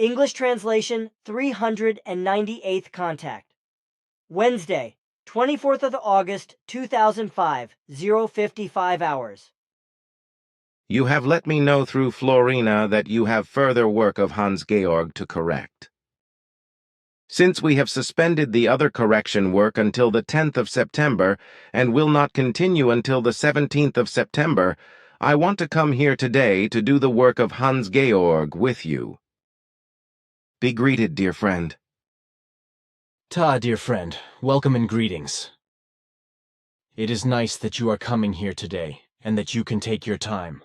English translation 398th contact. Wednesday, 24th of August, 2005, 0:55 hours. You have let me know through Florena that you have further work of Hans-Georg to correct. Since we have suspended the other correction work until the 10th of September and will not continue until the 17th of September, I want to come here today to do the work of Hans-Georg with you. Be greeted, dear friend. Ptaah, dear friend, welcome and greetings. It is nice that you are coming here today, and that you can take your time.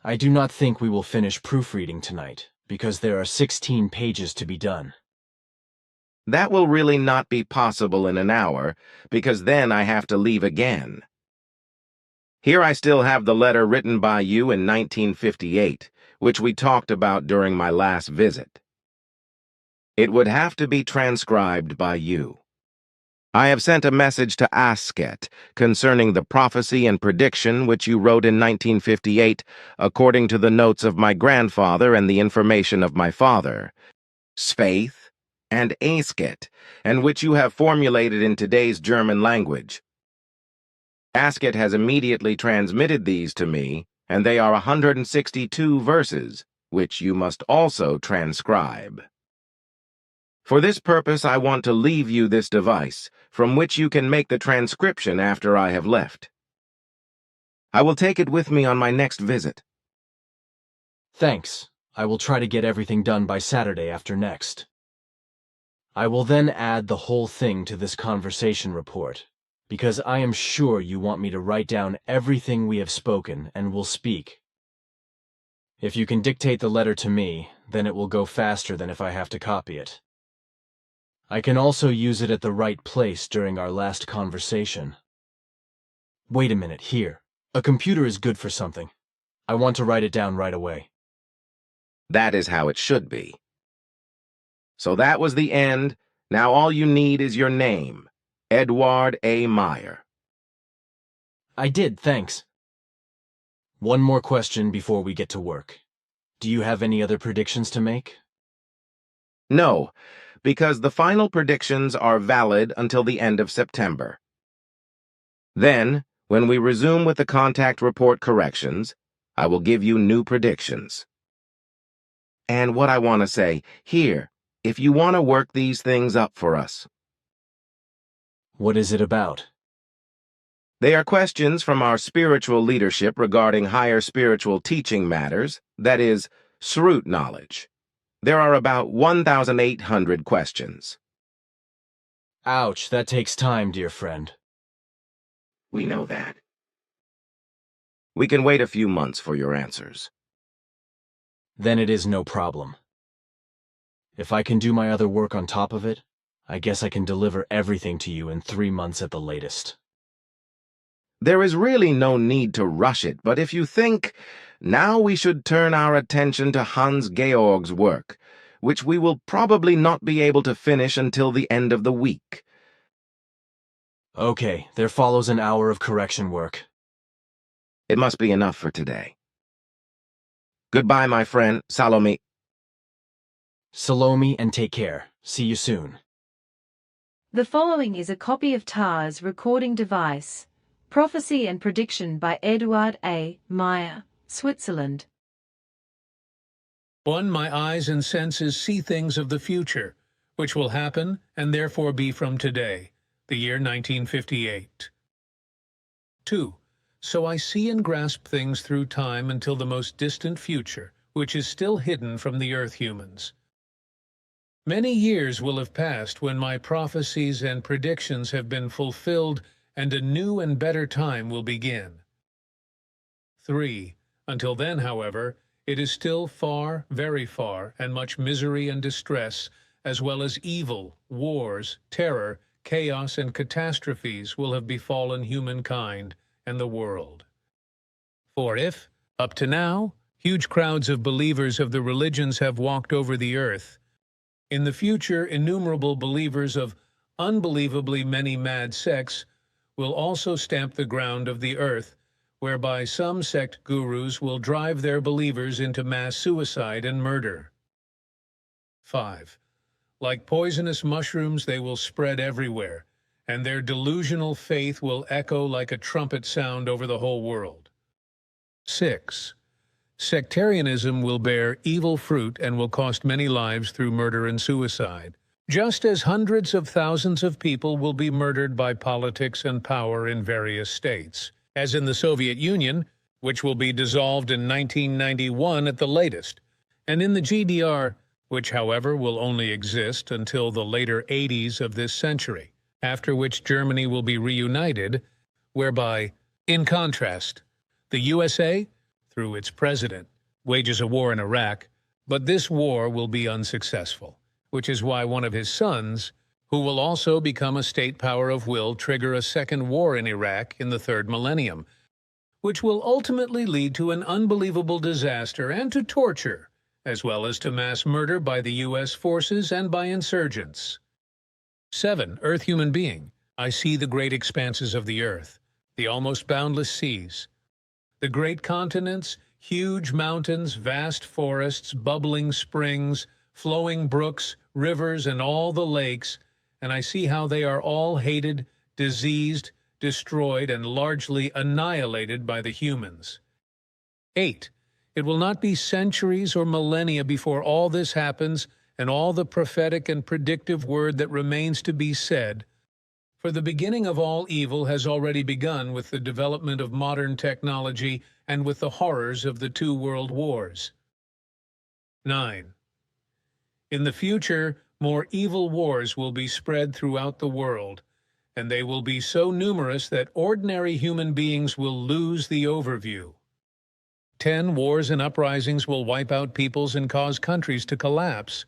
I do not think we will finish proofreading tonight, because there are 16 pages to be done. That will really not be possible in an hour, because then I have to leave again. Here I still have the letter written by you in 1958, which we talked about during my last visit. It would have to be transcribed by you. I have sent a message to Asket concerning the prophecy and prediction which you wrote in 1958 according to the notes of my grandfather and the information of my father, Faith and Asket, and which you have formulated in today's German language. Asket has immediately transmitted these to me, and they are 162 verses, which you must also transcribe. For this purpose I want to leave you this device, from which you can make the transcription after I have left. I will take it with me on my next visit. Thanks. I will try to get everything done by Saturday after next. I will then add the whole thing to this conversation report, because I am sure you want me to write down everything we have spoken and will speak. If you can dictate the letter to me, then it will go faster than if I have to copy it. I can also use it at the right place during our last conversation. Wait a minute, here. A computer is good for something. I want to write it down right away. That is how it should be. So that was the end. Now all you need is your name, Edward A. Meyer. I did, thanks. One more question before we get to work. Do you have any other predictions to make? No, because the final predictions are valid until the end of September. Then, when we resume with the contact report corrections, I will give you new predictions. And what I want to say, here, if you want to work these things up for us. What is it about? They are questions from our spiritual leadership regarding higher spiritual teaching matters, that is, Sroot knowledge. There are about 1,800 questions. Ouch, that takes time, dear friend. We know that. We can wait a few months for your answers. Then it is no problem. If I can do my other work on top of it, I guess I can deliver everything to you in 3 months at the latest. There is really no need to rush it, but if you think, now we should turn our attention to Hans-Georg's work, which we will probably not be able to finish until the end of the week. Okay, there follows an hour of correction work. It must be enough for today. Goodbye, my friend, Salome. Salome, and take care. See you soon. The following is a copy of Ptaah's recording device, Prophecy and Prediction by Edward A. Meyer, Switzerland. 1. My eyes and senses see things of the future, which will happen and therefore be from today, the year 1958. 2. So I see and grasp things through time until the most distant future, which is still hidden from the earth humans. Many years will have passed when my prophecies and predictions have been fulfilled and a new and better time will begin. 3. Until then, however, it is still far, very far, and much misery and distress, as well as evil, wars, terror, chaos, and catastrophes will have befallen humankind and the world. For if, up to now, huge crowds of believers of the religions have walked over the earth, in the future innumerable believers of unbelievably many mad sects will also stamp the ground of the earth, whereby some sect gurus will drive their believers into mass suicide and murder. 5. Like poisonous mushrooms, they will spread everywhere, and their delusional faith will echo like a trumpet sound over the whole world. 6. Sectarianism will bear evil fruit and will cost many lives through murder and suicide, just as hundreds of thousands of people will be murdered by politics and power in various states, as in the Soviet Union, which will be dissolved in 1991 at the latest, and in the GDR, which, however, will only exist until the later 80s of this century, after which Germany will be reunited, whereby, in contrast, the USA, through its president, wages a war in Iraq, but this war will be unsuccessful, which is why one of his sons, who will also become a state power of will trigger a second war in Iraq in the third millennium, which will ultimately lead to an unbelievable disaster and to torture, as well as to mass murder by the U.S. forces and by insurgents. 7. Earth human being. I see the great expanses of the earth, the almost boundless seas, the great continents, huge mountains, vast forests, bubbling springs, flowing brooks, rivers, and all the lakes, and I see how they are all hated, diseased, destroyed, and largely annihilated by the humans. 8. It will not be centuries or millennia before all this happens, and all the prophetic and predictive word that remains to be said. For the beginning of all evil has already begun with the development of modern technology and with the horrors of the 2 world wars. 9. In the future, more evil wars will be spread throughout the world, and they will be so numerous that ordinary human beings will lose the overview. 10 wars and uprisings will wipe out peoples and cause countries to collapse,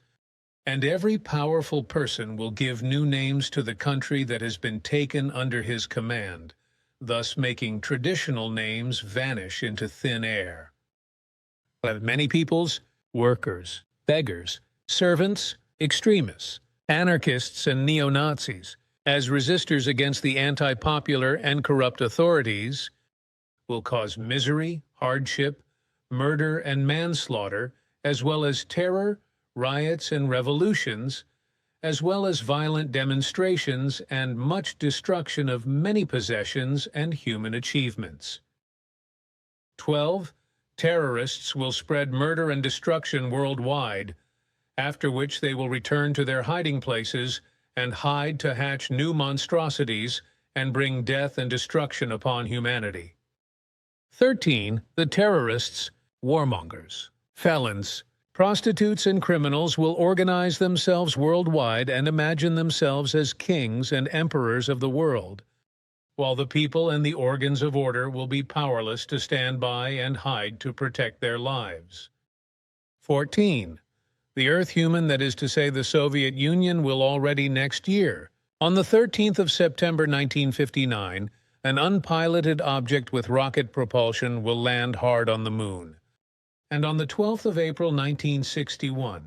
and every powerful person will give new names to the country that has been taken under his command, thus making traditional names vanish into thin air. But many peoples, workers, beggars, servants, extremists, anarchists, and neo-Nazis, as resistors against the anti-popular and corrupt authorities, will cause misery, hardship, murder, and manslaughter, as well as terror, riots, and revolutions, as well as violent demonstrations and much destruction of many possessions and human achievements. 12. Terrorists will spread murder and destruction worldwide, after which they will return to their hiding places and hide to hatch new monstrosities and bring death and destruction upon humanity. 13. The terrorists, warmongers, felons, prostitutes, and criminals will organize themselves worldwide and imagine themselves as kings and emperors of the world, while the people and the organs of order will be powerless to stand by and hide to protect their lives. 14. The Earth human, that is to say the Soviet Union, will already next year, on the 13th of September 1959, an unpiloted object with rocket propulsion will land hard on the moon. And on the 12th of April 1961,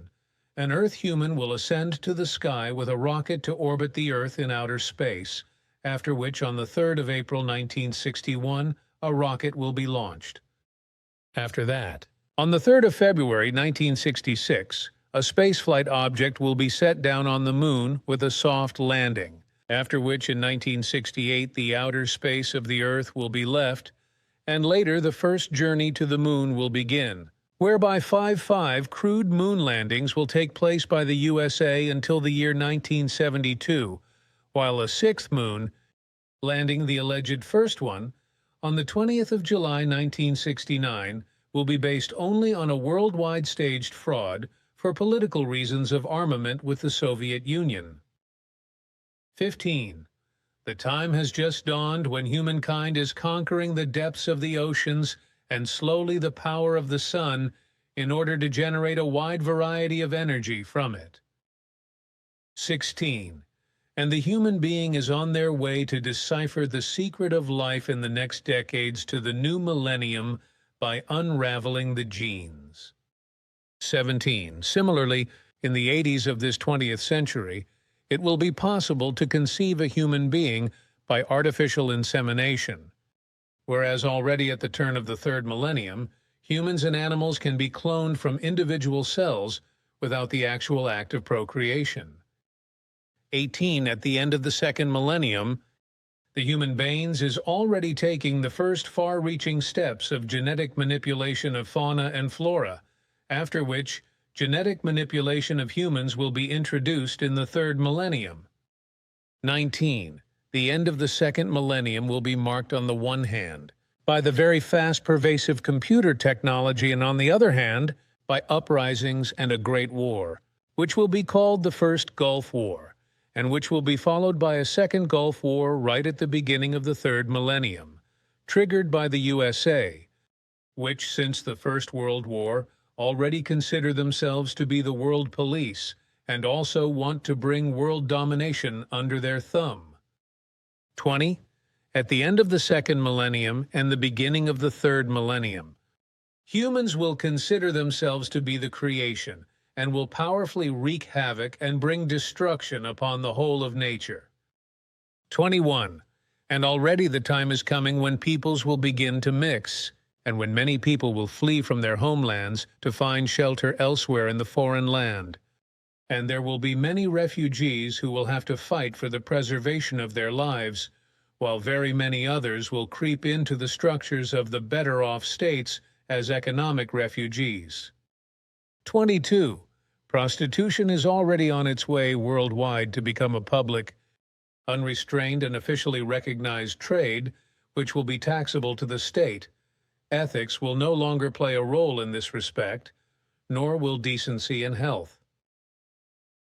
an Earth human will ascend to the sky with a rocket to orbit the Earth in outer space, after which on the 3rd of April 1961, a rocket will be launched. After that, on the 3rd of February 1966, a spaceflight object will be set down on the moon with a soft landing, after which in 1968 the outer space of the Earth will be left, and later the first journey to the moon will begin, whereby 5 crewed moon landings will take place by the USA until the year 1972, while a 6th moon, landing the alleged first one, on the 20th of July 1969, will be based only on a worldwide staged fraud for political reasons of armament with the Soviet Union. 15. The time has just dawned when humankind is conquering the depths of the oceans and slowly the power of the sun in order to generate a wide variety of energy from it. 16. And the human being is on their way to decipher the secret of life in the next decades to the new millennium by unraveling the genes. 17. Similarly, in the 80s of this 20th century, it will be possible to conceive a human being by artificial insemination, whereas already at the turn of the 3rd millennium, humans and animals can be cloned from individual cells, without the actual act of procreation. 18. At the end of the second millennium, the human beings is already taking the first far-reaching steps of genetic manipulation of fauna and flora, after which genetic manipulation of humans will be introduced in the third millennium. 19. The end of the second millennium will be marked on the one hand by the very fast pervasive computer technology and on the other hand by uprisings and a great war, which will be called the First Gulf War, and which will be followed by a second Gulf War right at the beginning of the third millennium, triggered by the USA, which since the First World War already consider themselves to be the world police and also want to bring world domination under their thumb. 20. At the end of the second millennium and the beginning of the third millennium, humans will consider themselves to be the creation and will powerfully wreak havoc and bring destruction upon the whole of nature. 21. And already the time is coming when peoples will begin to mix, and when many people will flee from their homelands to find shelter elsewhere in the foreign land. And there will be many refugees who will have to fight for the preservation of their lives, while very many others will creep into the structures of the better-off states as economic refugees. 22. Prostitution is already on its way worldwide to become a public, unrestrained and officially recognized trade, which will be taxable to the state. Ethics will no longer play a role in this respect, nor will decency and health.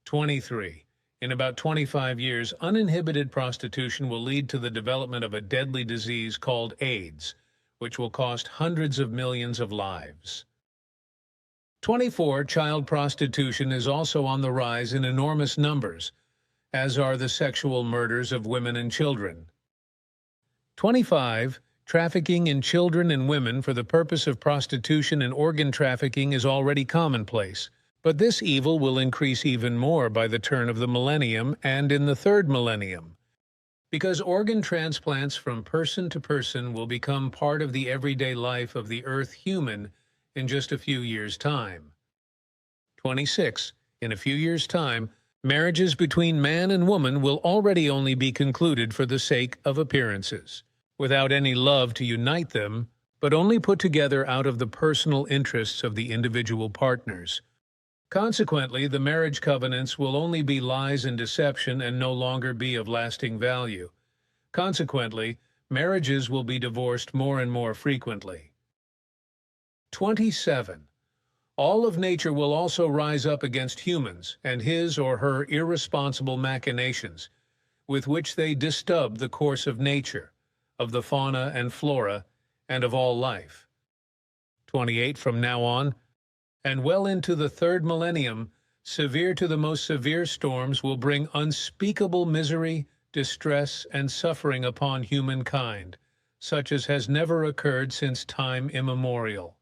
23. In about 25 years, uninhibited prostitution will lead to the development of a deadly disease called AIDS, which will cost hundreds of millions of lives. 24. Child prostitution is also on the rise in enormous numbers, as are the sexual murders of women and children. 25. Trafficking in children and women for the purpose of prostitution and organ trafficking is already commonplace, but this evil will increase even more by the turn of the millennium and in the third millennium, because organ transplants from person to person will become part of the everyday life of the Earth human in just a few years' time. 26. In a few years' time, marriages between man and woman will already only be concluded for the sake of appearances, without any love to unite them, but only put together out of the personal interests of the individual partners. Consequently, the marriage covenants will only be lies and deception and no longer be of lasting value. Consequently, marriages will be divorced more and more frequently. 27. All of nature will also rise up against humans and his or her irresponsible machinations, with which they disturb the course of nature, of the fauna and flora, and of all life. 28. From now on, and well into the third millennium, severe to the most severe storms will bring unspeakable misery, distress, and suffering upon humankind, such as has never occurred since time immemorial.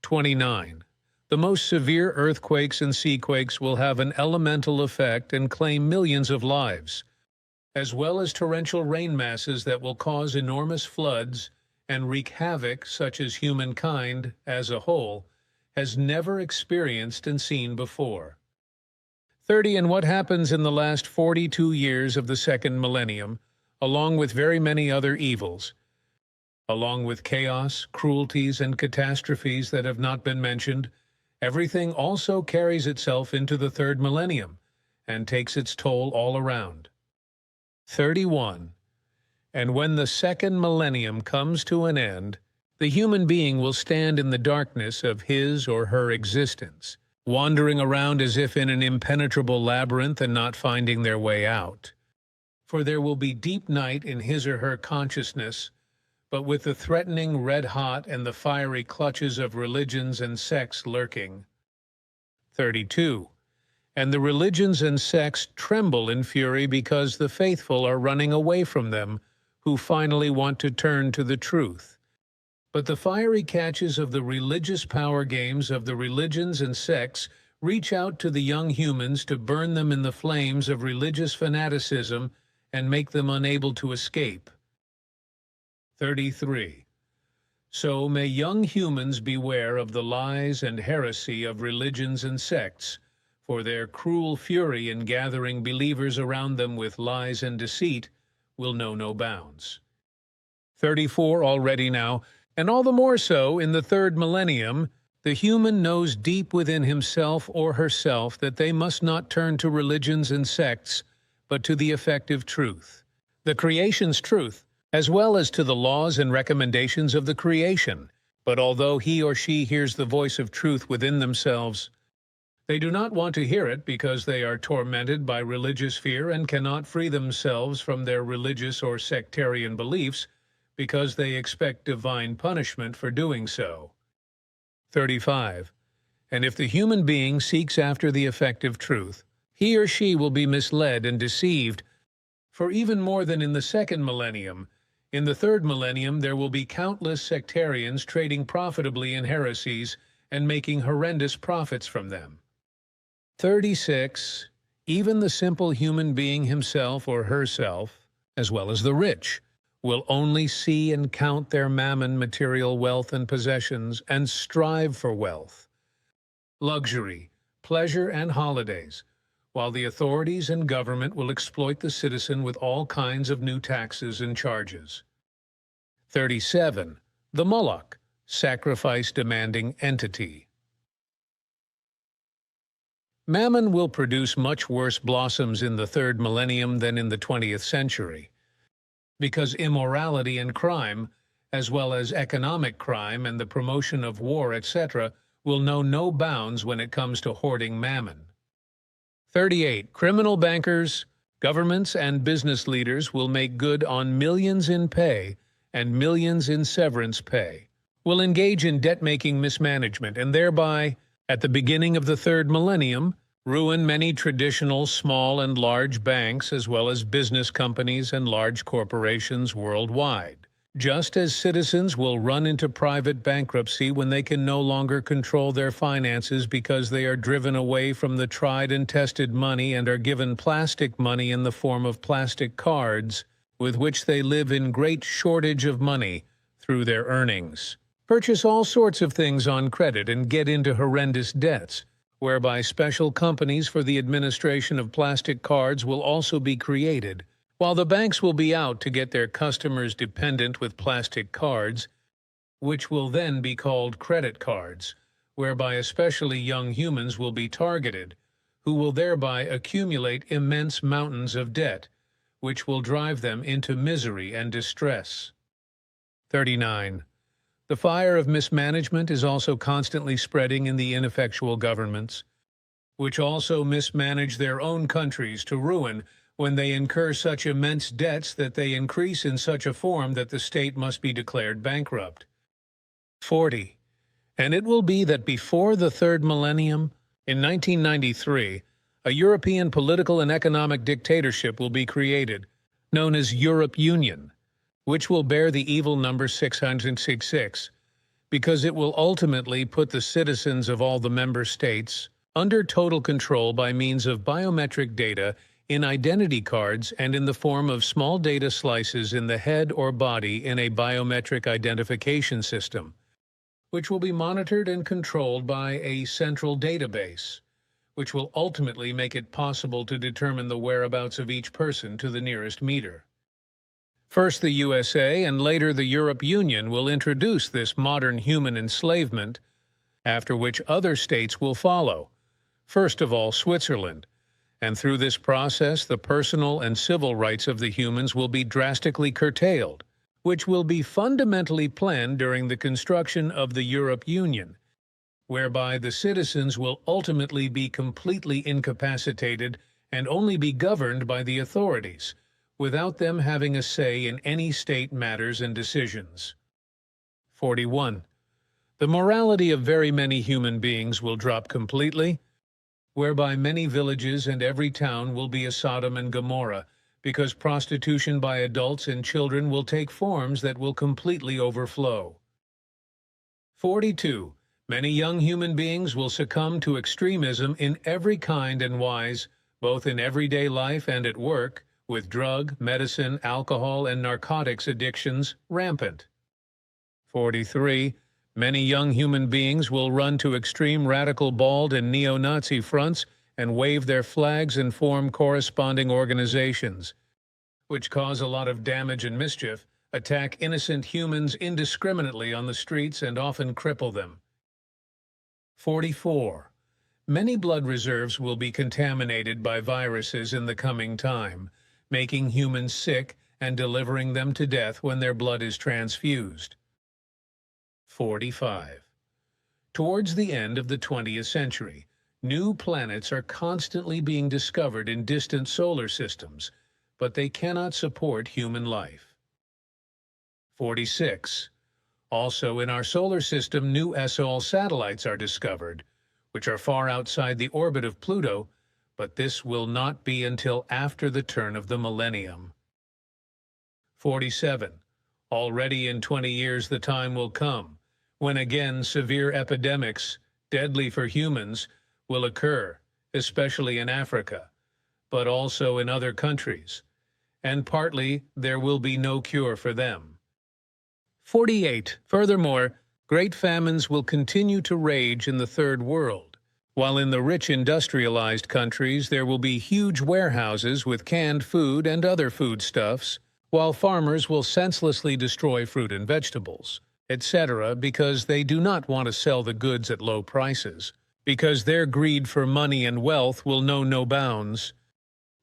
29. The most severe earthquakes and seaquakes will have an elemental effect and claim millions of lives, as well as torrential rain masses that will cause enormous floods and wreak havoc such as humankind, as a whole, has never experienced and seen before. 30. And what happens in the last 42 years of the second millennium, along with very many other evils, along with chaos, cruelties, and catastrophes that have not been mentioned, everything also carries itself into the third millennium and takes its toll all around. 31. And when the second millennium comes to an end, the human being will stand in the darkness of his or her existence, wandering around as if in an impenetrable labyrinth and not finding their way out. For there will be deep night in his or her consciousness, but with the threatening red-hot and the fiery clutches of religions and sects lurking. 32. And the religions and sects tremble in fury because the faithful are running away from them, who finally want to turn to the truth. But the fiery catches of the religious power games of the religions and sects reach out to the young humans to burn them in the flames of religious fanaticism and make them unable to escape. 33. So may young humans beware of the lies and heresy of religions and sects, for their cruel fury in gathering believers around them with lies and deceit will know no bounds. 34 already now, and all the more so in the third millennium, the human knows deep within himself or herself that they must not turn to religions and sects, but to the effective truth, the creation's truth, as well as to the laws and recommendations of the creation. But although he or she hears the voice of truth within themselves, they do not want to hear it because they are tormented by religious fear and cannot free themselves from their religious or sectarian beliefs because they expect divine punishment for doing so. 35. And if the human being seeks after the effective truth, he or she will be misled and deceived, for even more than in the second millennium, in the third millennium there will be countless sectarians trading profitably in heresies and making horrendous profits from them. 36. Even the simple human being himself or herself, as well as the rich, will only see and count their mammon, material wealth and possessions, and strive for wealth, luxury, pleasure, and holidays, while the authorities and government will exploit the citizen with all kinds of new taxes and charges. 37. The Moloch, sacrifice-demanding entity. Mammon will produce much worse blossoms in the third millennium than in the 20th century, because immorality and crime, as well as economic crime and the promotion of war, etc., will know no bounds when it comes to hoarding mammon. 38. Criminal bankers, governments, and business leaders will make good on millions in pay and millions in severance pay, will engage in debt-making mismanagement, and thereby, at the beginning of the third millennium, ruin many traditional small and large banks as well as business companies and large corporations worldwide. Just as citizens will run into private bankruptcy when they can no longer control their finances because they are driven away from the tried and tested money and are given plastic money in the form of plastic cards, with which they live in great shortage of money through their earnings, purchase all sorts of things on credit, and get into horrendous debts, whereby special companies for the administration of plastic cards will also be created, while the banks will be out to get their customers dependent with plastic cards, which will then be called credit cards, whereby especially young humans will be targeted, who will thereby accumulate immense mountains of debt, which will drive them into misery and distress. 39. The fire of mismanagement is also constantly spreading in the ineffectual governments, which also mismanage their own countries to ruin when they incur such immense debts that they increase in such a form that the state must be declared bankrupt. 40. And it will be that before the third millennium, in 1993, a European political and economic dictatorship will be created, known as Europe Union, which will bear the evil number 666, because it will ultimately put the citizens of all the member states under total control by means of biometric data in identity cards and in the form of small data slices in the head or body in a biometric identification system, which will be monitored and controlled by a central database, which will ultimately make it possible to determine the whereabouts of each person to the nearest meter. First the USA and later the Europe Union will introduce this modern human enslavement, after which other states will follow, first of all Switzerland, and through this process the personal and civil rights of the humans will be drastically curtailed, which will be fundamentally planned during the construction of the Europe Union, whereby the citizens will ultimately be completely incapacitated and only be governed by the authorities, without them having a say in any state matters and decisions. 41. The morality of very many human beings will drop completely, whereby many villages and every town will be a Sodom and Gomorrah, because prostitution by adults and children will take forms that will completely overflow. 42. Many young human beings will succumb to extremism in every kind and wise, both in everyday life and at work, with drug, medicine, alcohol, and narcotics addictions rampant. 43. Many young human beings will run to extreme radical bald and neo-Nazi fronts and wave their flags and form corresponding organizations, which cause a lot of damage and mischief, attack innocent humans indiscriminately on the streets, and often cripple them. 44. Many blood reserves will be contaminated by viruses in the coming time, making humans sick and delivering them to death when their blood is transfused. 45. Towards the end of the 20th century, new planets are constantly being discovered in distant solar systems, but they cannot support human life. 46. Also in our solar system, new SOL satellites are discovered, which are far outside the orbit of Pluto, but this will not be until after the turn of the millennium. 47. Already in 20 years the time will come when again severe epidemics, deadly for humans, will occur, especially in Africa, but also in other countries, and partly there will be no cure for them. 48. Furthermore, great famines will continue to rage in the Third World, while in the rich industrialized countries there will be huge warehouses with canned food and other foodstuffs, while farmers will senselessly destroy fruit and vegetables, etc., because they do not want to sell the goods at low prices, because their greed for money and wealth will know no bounds,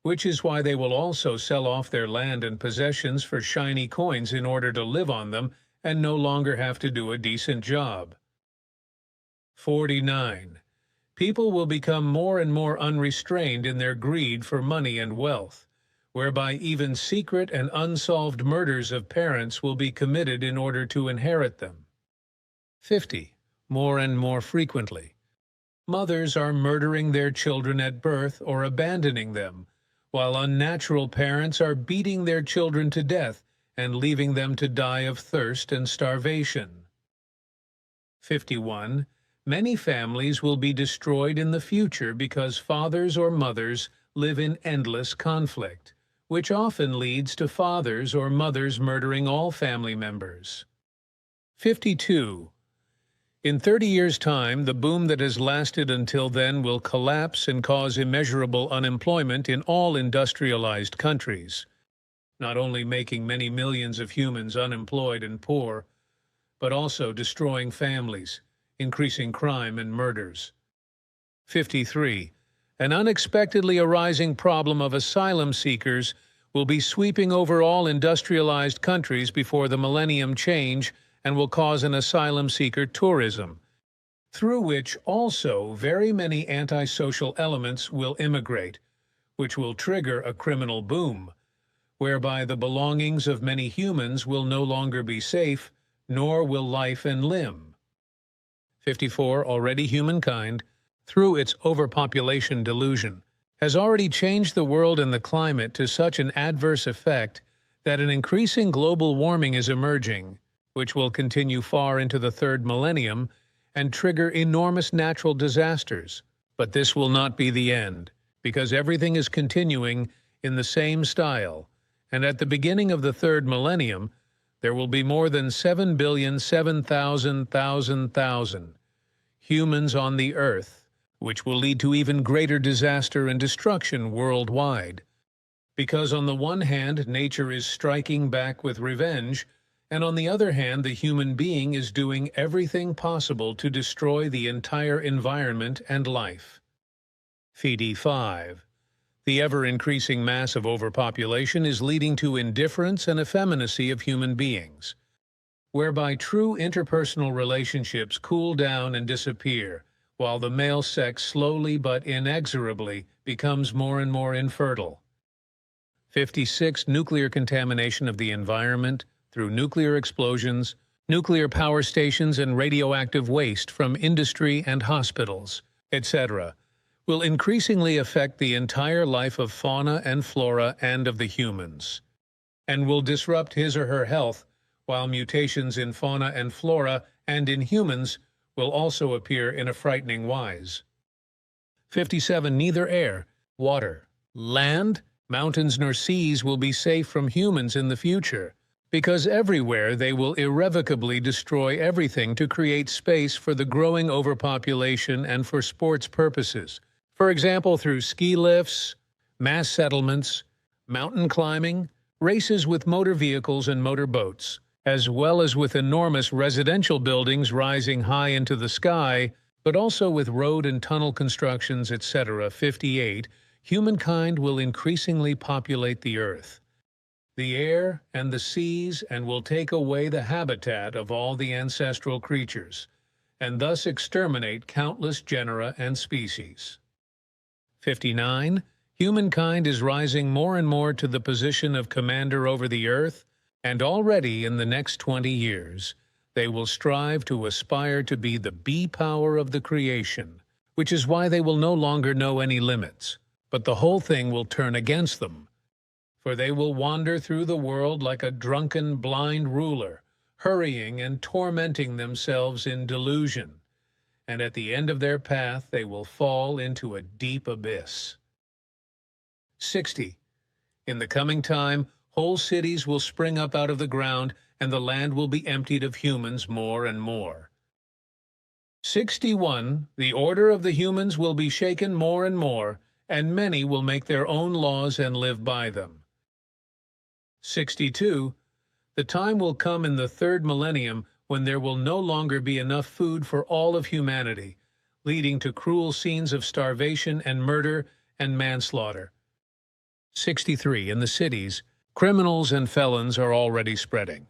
which is why they will also sell off their land and possessions for shiny coins in order to live on them and no longer have to do a decent job. 49. People will become more and more unrestrained in their greed for money and wealth, whereby even secret and unsolved murders of parents will be committed in order to inherit them. 50. More and more frequently, mothers are murdering their children at birth or abandoning them, while unnatural parents are beating their children to death and leaving them to die of thirst and starvation. 51. Many families will be destroyed in the future because fathers or mothers live in endless conflict, which often leads to fathers or mothers murdering all family members. 52. In 30 years' time, the boom that has lasted until then will collapse and cause immeasurable unemployment in all industrialized countries, not only making many millions of humans unemployed and poor, but also destroying families, increasing crime and murders. 53. An unexpectedly arising problem of asylum seekers will be sweeping over all industrialized countries before the millennium change and will cause an asylum seeker tourism, through which also very many antisocial elements will immigrate, which will trigger a criminal boom, whereby the belongings of many humans will no longer be safe, nor will life and limb. 54. Already humankind, through its overpopulation delusion, has already changed the world and the climate to such an adverse effect that an increasing global warming is emerging, which will continue far into the third millennium and trigger enormous natural disasters. But this will not be the end, because everything is continuing in the same style, and at the beginning of the third millennium, there will be more than 7,007,000,000 humans on the earth, which will lead to even greater disaster and destruction worldwide. Because on the one hand, nature is striking back with revenge, and on the other hand, the human being is doing everything possible to destroy the entire environment and life. FD5. The ever-increasing mass of overpopulation is leading to indifference and effeminacy of human beings, whereby true interpersonal relationships cool down and disappear, while the male sex slowly but inexorably becomes more and more infertile. 56. Nuclear contamination of the environment through nuclear explosions, nuclear power stations, and radioactive waste from industry and hospitals, etc., will increasingly affect the entire life of fauna and flora and of the humans, and will disrupt his or her health, while mutations in fauna and flora and in humans will also appear in a frightening wise. 57. Neither air, water, land, mountains nor seas will be safe from humans in the future, because everywhere they will irrevocably destroy everything to create space for the growing overpopulation and for sports purposes. For example, through ski lifts, mass settlements, mountain climbing, races with motor vehicles and motor boats, as well as with enormous residential buildings rising high into the sky, but also with road and tunnel constructions, etc. 58. Humankind will increasingly populate the earth, the air, and the seas, and will take away the habitat of all the ancestral creatures, and thus exterminate countless genera and species. 59. Humankind is rising more and more to the position of commander over the earth, and already in the next 20 years, they will strive to aspire to be the bee power of the creation, which is why they will no longer know any limits, but the whole thing will turn against them. For they will wander through the world like a drunken, blind ruler, hurrying and tormenting themselves in delusion, and at the end of their path they will fall into a deep abyss. 60. In the coming time, whole cities will spring up out of the ground, and the land will be emptied of humans more and more. 61. The order of the humans will be shaken more and more, and many will make their own laws and live by them. 62. The time will come in the third millennium when there will no longer be enough food for all of humanity, leading to cruel scenes of starvation and murder and manslaughter. 63. In the cities, criminals and felons are already spreading,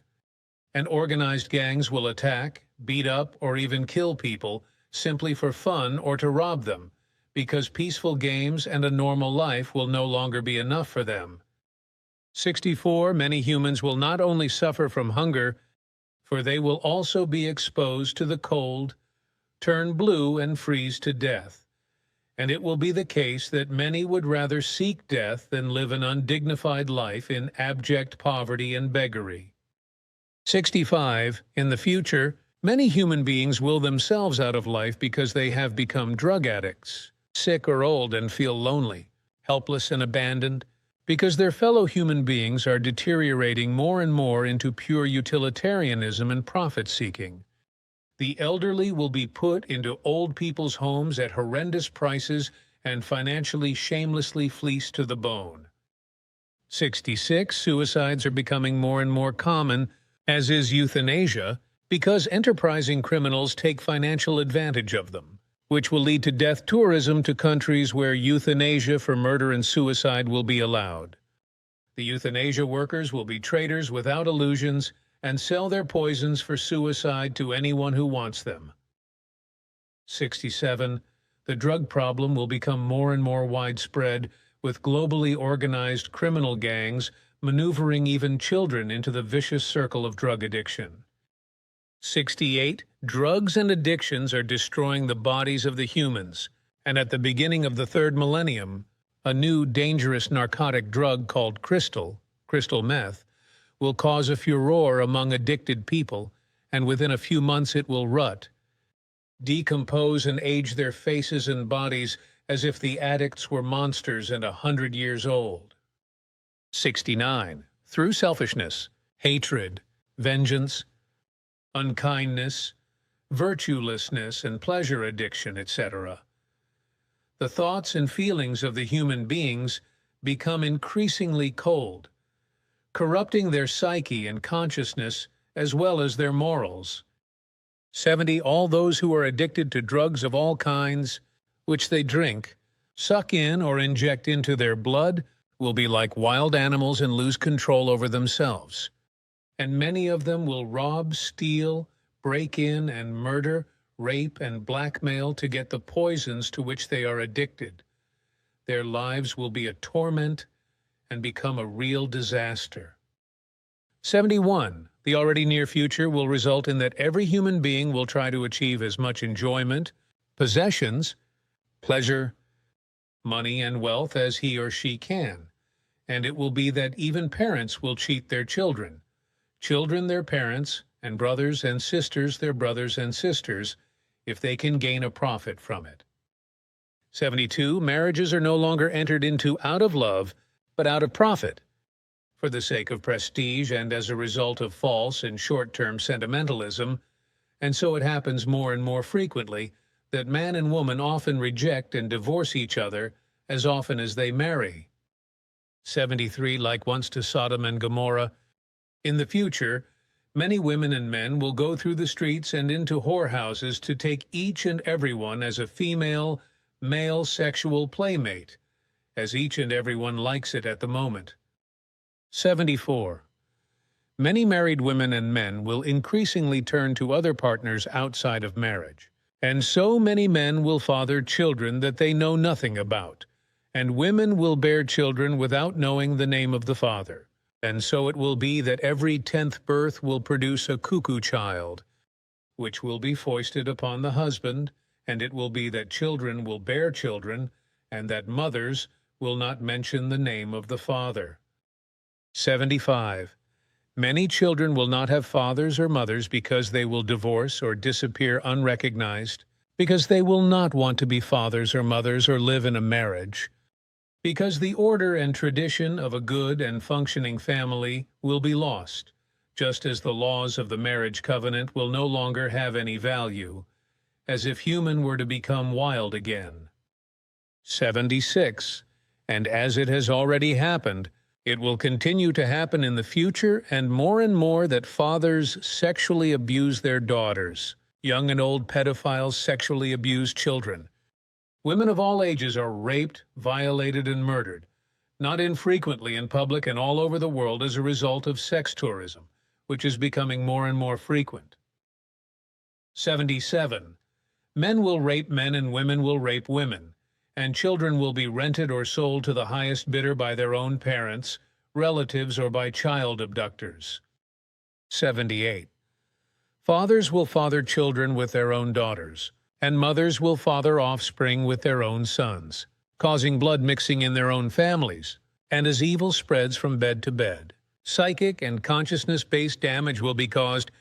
and organized gangs will attack, beat up, or even kill people simply for fun or to rob them, because peaceful games and a normal life will no longer be enough for them. 64. Many humans will not only suffer from hunger, for they will also be exposed to the cold, turn blue, and freeze to death. And it will be the case that many would rather seek death than live an undignified life in abject poverty and beggary. 65. In the future, many human beings will themselves out of life because they have become drug addicts, sick or old, and feel lonely, helpless and abandoned, because their fellow human beings are deteriorating more and more into pure utilitarianism and profit-seeking. The elderly will be put into old people's homes at horrendous prices and financially shamelessly fleeced to the bone. 66. Suicides are becoming more and more common, as is euthanasia, because enterprising criminals take financial advantage of them, which will lead to death tourism to countries where euthanasia for murder and suicide will be allowed. The euthanasia workers will be traitors without illusions and sell their poisons for suicide to anyone who wants them. 67. The drug problem will become more and more widespread, with globally organized criminal gangs maneuvering even children into the vicious circle of drug addiction. 68. Drugs and addictions are destroying the bodies of the humans, and at the beginning of the third millennium, a new dangerous narcotic drug called crystal meth, will cause a furor among addicted people, and within a few months it will rot, decompose and age their faces and bodies as if the addicts were monsters and 100 years old. 69. Through selfishness, hatred, vengeance, unkindness, virtuelessness, and pleasure addiction, etc., the thoughts and feelings of the human beings become increasingly cold, corrupting their psyche and consciousness as well as their morals. 70. All those who are addicted to drugs of all kinds, which they drink, suck in, or inject into their blood, will be like wild animals and lose control over themselves. And many of them will rob, steal, break in, and murder, rape, and blackmail to get the poisons to which they are addicted. Their lives will be a torment and become a real disaster. 71. The already near future will result in that every human being will try to achieve as much enjoyment, possessions, pleasure, money, and wealth as he or she can. And it will be that even parents will cheat their children, children their parents, and brothers and sisters their brothers and sisters, if they can gain a profit from it. 72. Marriages are no longer entered into out of love, but out of profit. for the sake of prestige and as a result of false and short-term sentimentalism, and so it happens more and more frequently that man and woman often reject and divorce each other as often as they marry. 73. Like once to Sodom and Gomorrah, in the future, many women and men will go through the streets and into whorehouses to take each and every one as a female, male sexual playmate, as each and every one likes it at the moment. 74. Many married women and men will increasingly turn to other partners outside of marriage, and so many men will father children that they know nothing about, and women will bear children without knowing the name of the father. And so it will be that every 10th birth will produce a cuckoo child, which will be foisted upon the husband, and it will be that children will bear children, and that mothers will not mention the name of the father. 75. Many children will not have fathers or mothers because they will divorce or disappear unrecognized, because they will not want to be fathers or mothers or live in a marriage, because the order and tradition of a good and functioning family will be lost, just as the laws of the marriage covenant will no longer have any value, as if human were to become wild again. 76. And as it has already happened, it will continue to happen in the future and more that fathers sexually abuse their daughters. Young and old pedophiles sexually abuse children. Women of all ages are raped, violated, and murdered, not infrequently in public and all over the world as a result of sex tourism, which is becoming more and more frequent. 77. Men will rape men and women will rape women, and children will be rented or sold to the highest bidder by their own parents, relatives, or by child abductors. 78. Fathers will father children with their own daughters, and mothers will father offspring with their own sons, causing blood mixing in their own families, and as evil spreads from bed to bed, psychic and consciousness-based damage will be caused,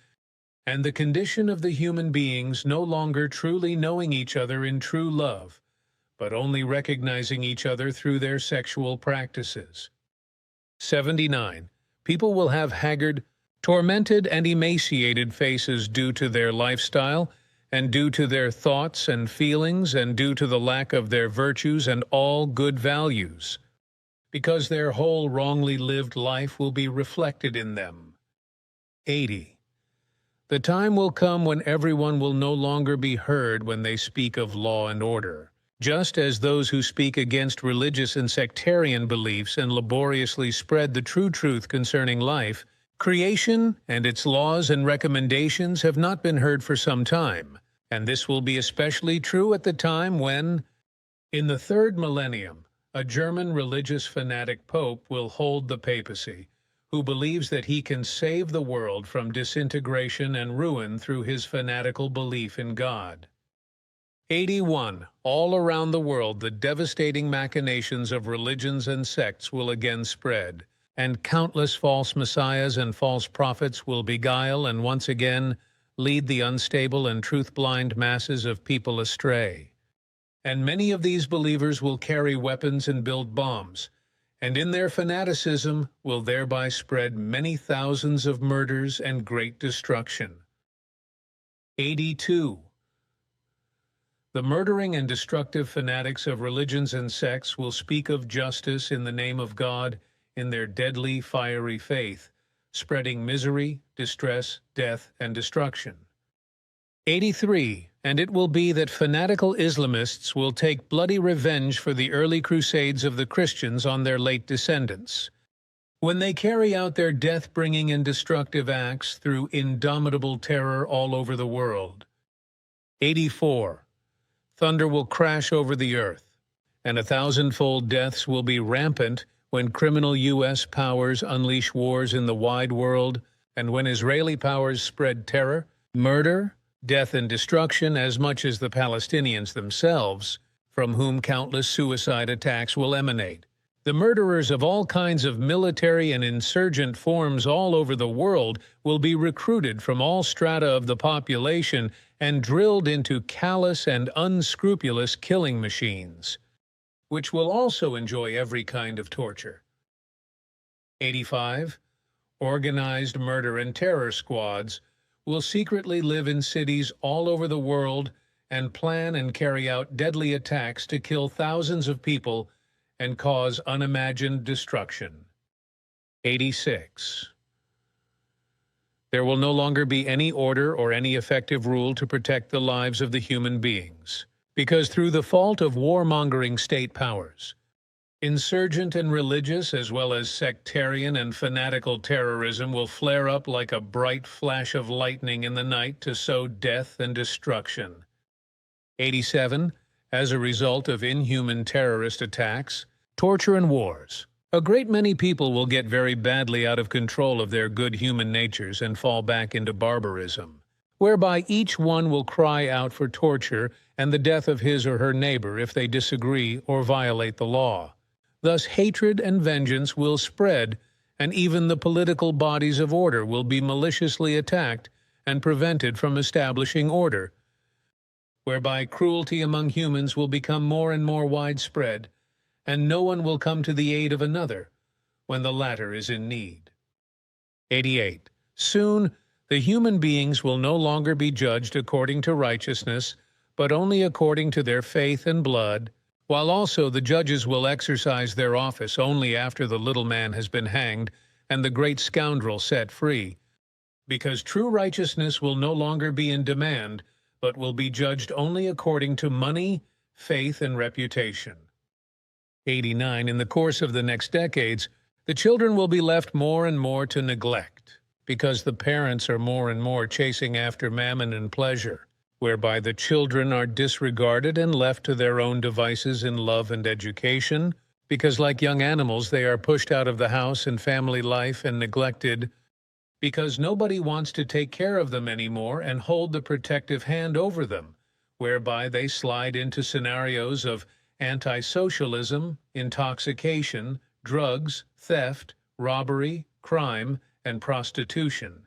and the condition of the human beings no longer truly knowing each other in true love, but only recognizing each other through their sexual practices. 79. People will have haggard, tormented, and emaciated faces due to their lifestyle, and due to their thoughts and feelings, and due to the lack of their virtues and all good values, because their whole wrongly lived life will be reflected in them. 80. The time will come when everyone will no longer be heard when they speak of law and order, just as those who speak against religious and sectarian beliefs and laboriously spread the true truth concerning life, creation, and its laws and recommendations have not been heard for some time, and this will be especially true at the time when, in the third millennium, a German religious fanatic pope will hold the papacy, who believes that he can save the world from disintegration and ruin through his fanatical belief in God. 81. All around the world, the devastating machinations of religions and sects will again spread, and countless false messiahs and false prophets will beguile and once again lead the unstable and truth-blind masses of people astray. And many of these believers will carry weapons and build bombs, and in their fanaticism will thereby spread many thousands of murders and great destruction. 82. The murdering and destructive fanatics of religions and sects will speak of justice in the name of God in their deadly, fiery faith, spreading misery, distress, death, and destruction. 83. And it will be that fanatical Islamists will take bloody revenge for the early crusades of the Christians on their late descendants, when they carry out their death-bringing and destructive acts through indomitable terror all over the world. 84. Thunder will crash over the earth, and 1,000-fold deaths will be rampant when criminal U.S. powers unleash wars in the wide world, and when Israeli powers spread terror, murder, death, and destruction as much as the Palestinians themselves, from whom countless suicide attacks will emanate. The murderers of all kinds of military and insurgent forms all over the world will be recruited from all strata of the population and drilled into callous and unscrupulous killing machines, which will also enjoy every kind of torture. 85. Organized murder and terror squads will secretly live in cities all over the world and plan and carry out deadly attacks to kill thousands of people and cause unimagined destruction. 86. There will no longer be any order or any effective rule to protect the lives of the human beings, because through the fault of warmongering state powers, insurgent and religious as well as sectarian and fanatical terrorism will flare up like a bright flash of lightning in the night to sow death and destruction. 87. As a result of inhuman terrorist attacks, torture and wars, a great many people will get very badly out of control of their good human natures and fall back into barbarism, whereby each one will cry out for torture and the death of his or her neighbor if they disagree or violate the law. Thus hatred and vengeance will spread, and even the political bodies of order will be maliciously attacked and prevented from establishing order, whereby cruelty among humans will become more and more widespread, and no one will come to the aid of another when the latter is in need. 88. Soon, the human beings will no longer be judged according to righteousness, but only according to their faith and blood, while also the judges will exercise their office only after the little man has been hanged and the great scoundrel set free, because true righteousness will no longer be in demand, but will be judged only according to money, faith, and reputation. 89. In the course of the next decades, the children will be left more and more to neglect, because the parents are more and more chasing after mammon and pleasure, whereby the children are disregarded and left to their own devices in love and education, because like young animals they are pushed out of the house and family life and neglected, because nobody wants to take care of them anymore and hold the protective hand over them, whereby they slide into scenarios of anti-socialism, intoxication, drugs, theft, robbery, crime, and prostitution.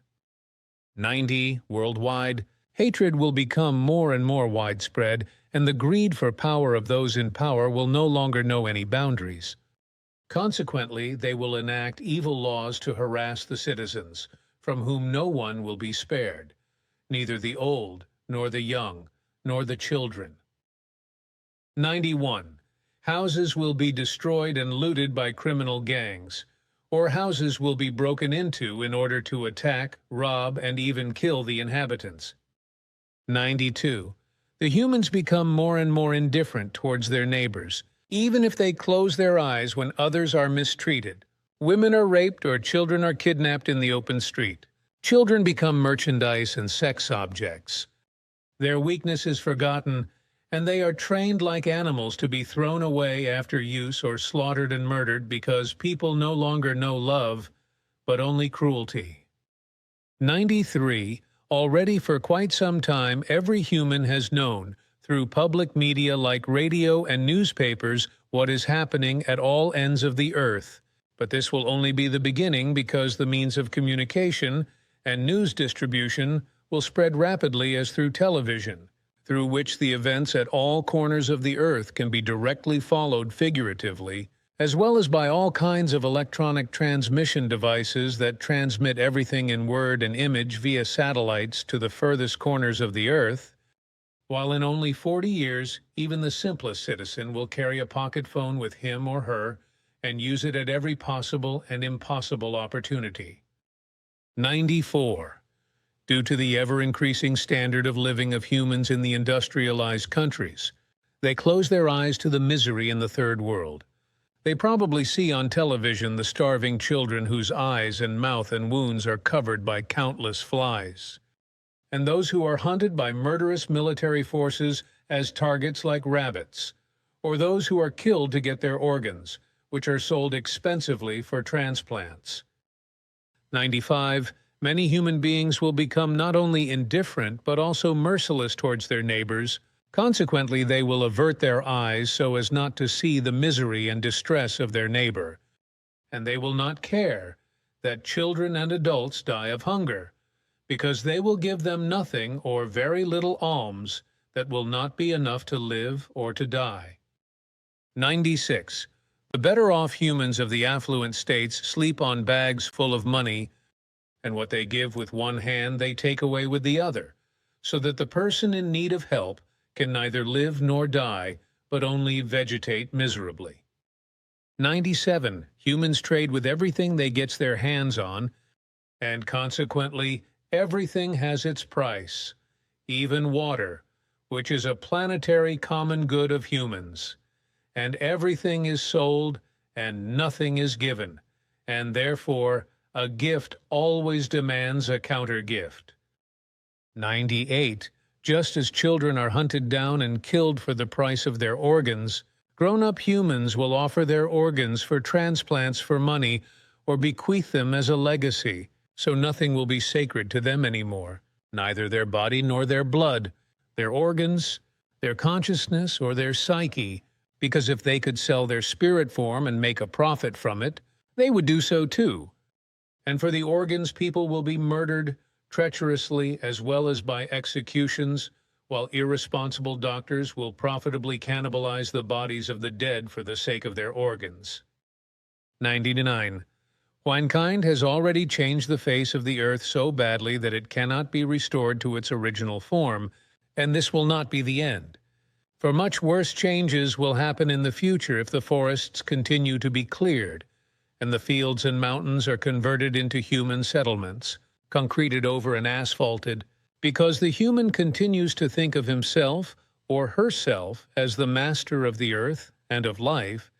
90. Worldwide, hatred will become more and more widespread, and the greed for power of those in power will no longer know any boundaries. Consequently, they will enact evil laws to harass the citizens, from whom no one will be spared, neither the old, nor the young, nor the children. 91. Houses will be destroyed and looted by criminal gangs, or houses will be broken into in order to attack, rob, and even kill the inhabitants. 92. The humans become more and more indifferent towards their neighbors, even if they close their eyes when others are mistreated. Women are raped or children are kidnapped in the open street. Children become merchandise and sex objects. Their weakness is forgotten, and they are trained like animals to be thrown away after use or slaughtered and murdered because people no longer know love, but only cruelty. 93. Already for quite some time, every human has known, through public media like radio and newspapers, what is happening at all ends of the earth. But this will only be the beginning, because the means of communication and news distribution will spread rapidly as through television, through which the events at all corners of the earth can be directly followed figuratively, as well as by all kinds of electronic transmission devices that transmit everything in word and image via satellites to the furthest corners of the earth, while in only 40 years, even the simplest citizen will carry a pocket phone with him or her and use it at every possible and impossible opportunity. 94. Due to the ever-increasing standard of living of humans in the industrialized countries, they close their eyes to the misery in the third world. They probably see on television the starving children whose eyes and mouth and wounds are covered by countless flies, and those who are hunted by murderous military forces as targets like rabbits, or those who are killed to get their organs, which are sold expensively for transplants. 95. Many human beings will become not only indifferent but also merciless towards their neighbors. Consequently, they will avert their eyes so as not to see the misery and distress of their neighbor, and they will not care that children and adults die of hunger, because they will give them nothing or very little alms that will not be enough to live or to die. 96. The better-off humans of the affluent states sleep on bags full of money, and what they give with one hand they take away with the other, so that the person in need of help can neither live nor die, but only vegetate miserably. 97. Humans trade with everything they gets their hands on, and consequently, everything has its price, even water, which is a planetary common good of humans. And everything is sold, and nothing is given, and therefore a gift always demands a counter-gift. 98. Just as children are hunted down and killed for the price of their organs, grown-up humans will offer their organs for transplants for money or bequeath them as a legacy, so nothing will be sacred to them anymore, neither their body nor their blood, their organs, their consciousness, or their psyche, because if they could sell their spirit form and make a profit from it, they would do so too. And for the organs, people will be murdered treacherously as well as by executions, while irresponsible doctors will profitably cannibalize the bodies of the dead for the sake of their organs. 99. Mankind has already changed the face of the earth so badly that it cannot be restored to its original form, and this will not be the end. For much worse changes will happen in the future if the forests continue to be cleared, and the fields and mountains are converted into human settlements, concreted over and asphalted, because the human continues to think of himself or herself as the master of the earth and of life,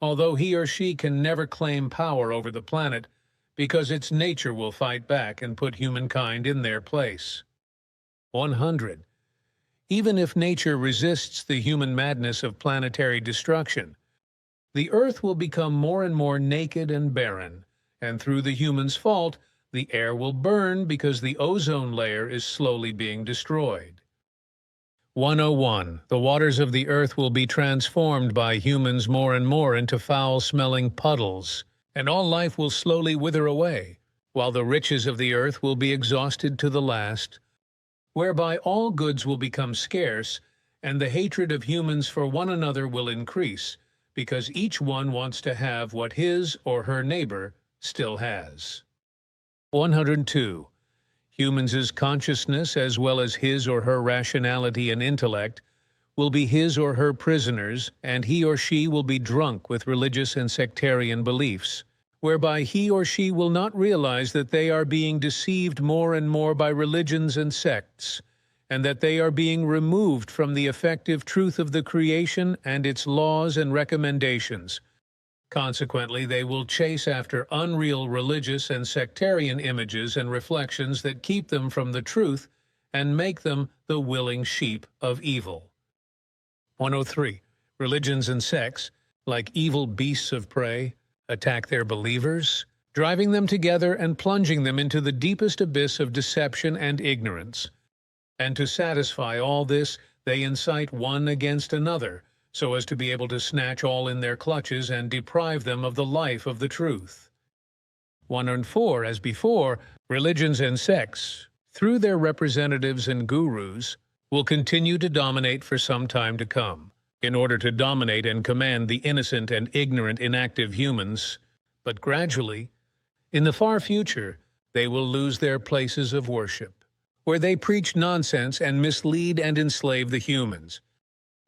although he or she can never claim power over the planet, because its nature will fight back and put humankind in their place. 100. Even if nature resists the human madness of planetary destruction, the earth will become more and more naked and barren, and through the human's fault, the air will burn because the ozone layer is slowly being destroyed. 101. The waters of the earth will be transformed by humans more and more into foul-smelling puddles, and all life will slowly wither away, while the riches of the earth will be exhausted to the last, whereby all goods will become scarce, and the hatred of humans for one another will increase, because each one wants to have what his or her neighbor still has. 102. Humans' consciousness, as well as his or her rationality and intellect, will be his or her prisoners, and he or she will be drunk with religious and sectarian beliefs, whereby he or she will not realize that they are being deceived more and more by religions and sects, and that they are being removed from the effective truth of the creation and its laws and recommendations. Consequently, they will chase after unreal religious and sectarian images and reflections that keep them from the truth and make them the willing sheep of evil. 103. Religions and sects, like evil beasts of prey, attack their believers, driving them together and plunging them into the deepest abyss of deception and ignorance. And to satisfy all this, they incite one against another, so as to be able to snatch all in their clutches and deprive them of the life of the truth. 104. As before, religions and sects, through their representatives and gurus, will continue to dominate for some time to come, in order to dominate and command the innocent and ignorant inactive humans, but gradually, in the far future, they will lose their places of worship, where they preach nonsense and mislead and enslave the humans.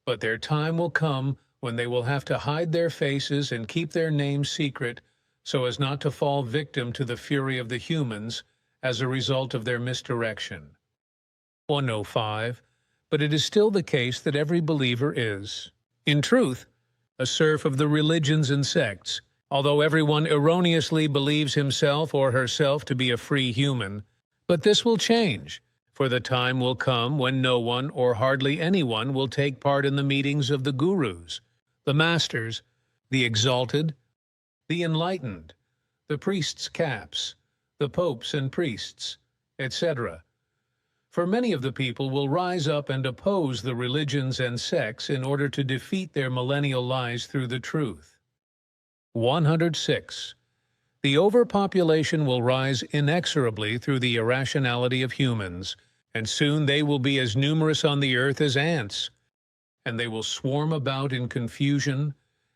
But their time will come when they will have to hide their faces and keep their names secret so as not to fall victim to the fury of the humans as a result of their misdirection. 105. But it is still the case that every believer is, in truth, a serf of the religions and sects, although everyone erroneously believes himself or herself to be a free human. But this will change, for the time will come when no one or hardly anyone will take part in the meetings of the gurus, the masters, the exalted, the enlightened, the priests' caps, the popes and priests, etc. For many of the people will rise up and oppose the religions and sects in order to defeat their millennial lies through the truth. 106. The overpopulation will rise inexorably through the irrationality of humans, and soon they will be as numerous on the earth as ants, and they will swarm about in confusion,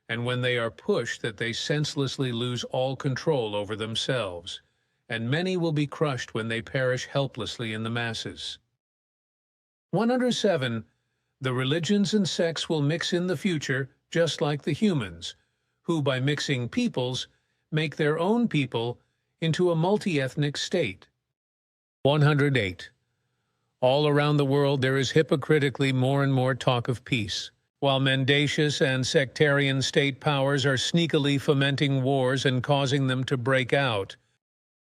and when they are pushed that they senselessly lose all control over themselves, and many will be crushed when they perish helplessly in the masses. 107. The religions and sects will mix in the future just like the humans, who by mixing peoples make their own people into a multi-ethnic state. 108. All around the world there is hypocritically more and more talk of peace, while mendacious and sectarian state powers are sneakily fomenting wars and causing them to break out,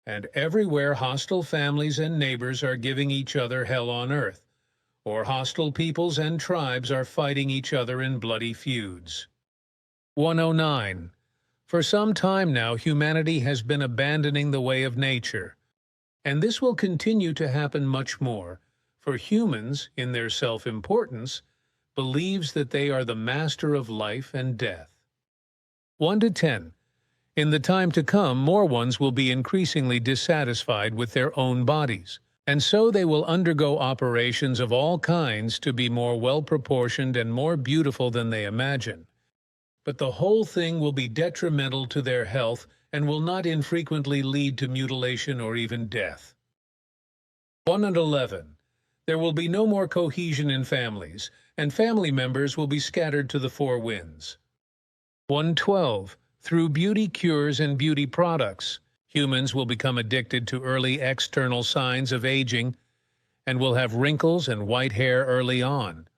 and everywhere hostile families and neighbors are giving each other hell on earth, or hostile peoples and tribes are fighting each other in bloody feuds. 109. For some time now, humanity has been abandoning the way of nature, and this will continue to happen much more, for humans, in their self-importance, believes that they are the master of life and death. 1 to 10. In the time to come, more ones will be increasingly dissatisfied with their own bodies, and so they will undergo operations of all kinds to be more well-proportioned and more beautiful than they imagine. But the whole thing will be detrimental to their health and will not infrequently lead to mutilation or even death. 111. There will be no more cohesion in families, and family members will be scattered to the four winds. 112. Through beauty cures and beauty products, humans will become addicted to early external signs of aging and will have wrinkles and white hair early on,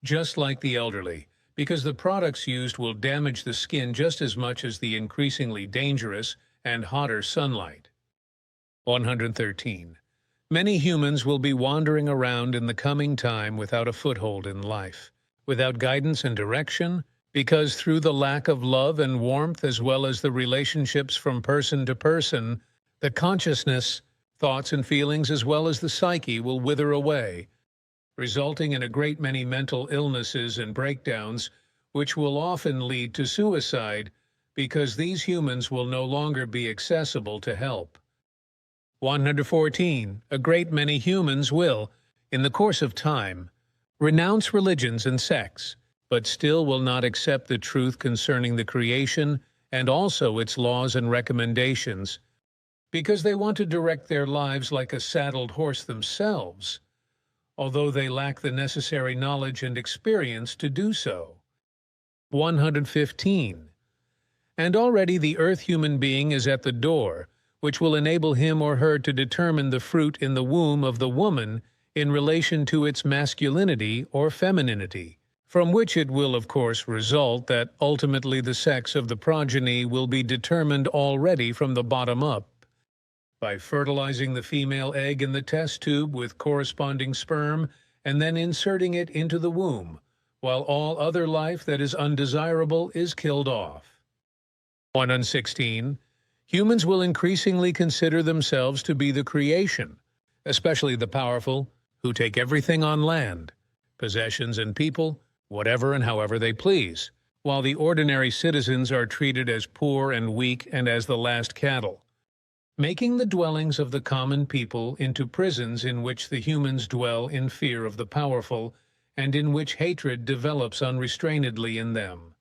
just like the elderly, because the products used will damage the skin just as much as the increasingly dangerous and hotter sunlight. 113. Many humans will be wandering around in the coming time without a foothold in life, without guidance and direction, because through the lack of love and warmth as well as the relationships from person to person, the consciousness, thoughts and feelings as well as the psyche will wither away, resulting in a great many mental illnesses and breakdowns, which will often lead to suicide because these humans will no longer be accessible to help. 114. A great many humans will, in the course of time, renounce religions and sects, but still will not accept the truth concerning the creation and also its laws and recommendations, because they want to direct their lives like a saddled horse themselves, although they lack the necessary knowledge and experience to do so. 115. And already the earth human being is at the door, which will enable him or her to determine the fruit in the womb of the woman in relation to its masculinity or femininity, from which it will of course result that ultimately the sex of the progeny will be determined already from the bottom up, by fertilizing the female egg in the test tube with corresponding sperm and then inserting it into the womb, while all other life that is undesirable is killed off. 116. Humans will increasingly consider themselves to be the creation, especially the powerful, who take everything on land, possessions and people, whatever and however they please, while the ordinary citizens are treated as poor and weak and as the last cattle, making the dwellings of the common people into prisons in which the humans dwell in fear of the powerful and in which hatred develops unrestrainedly in them.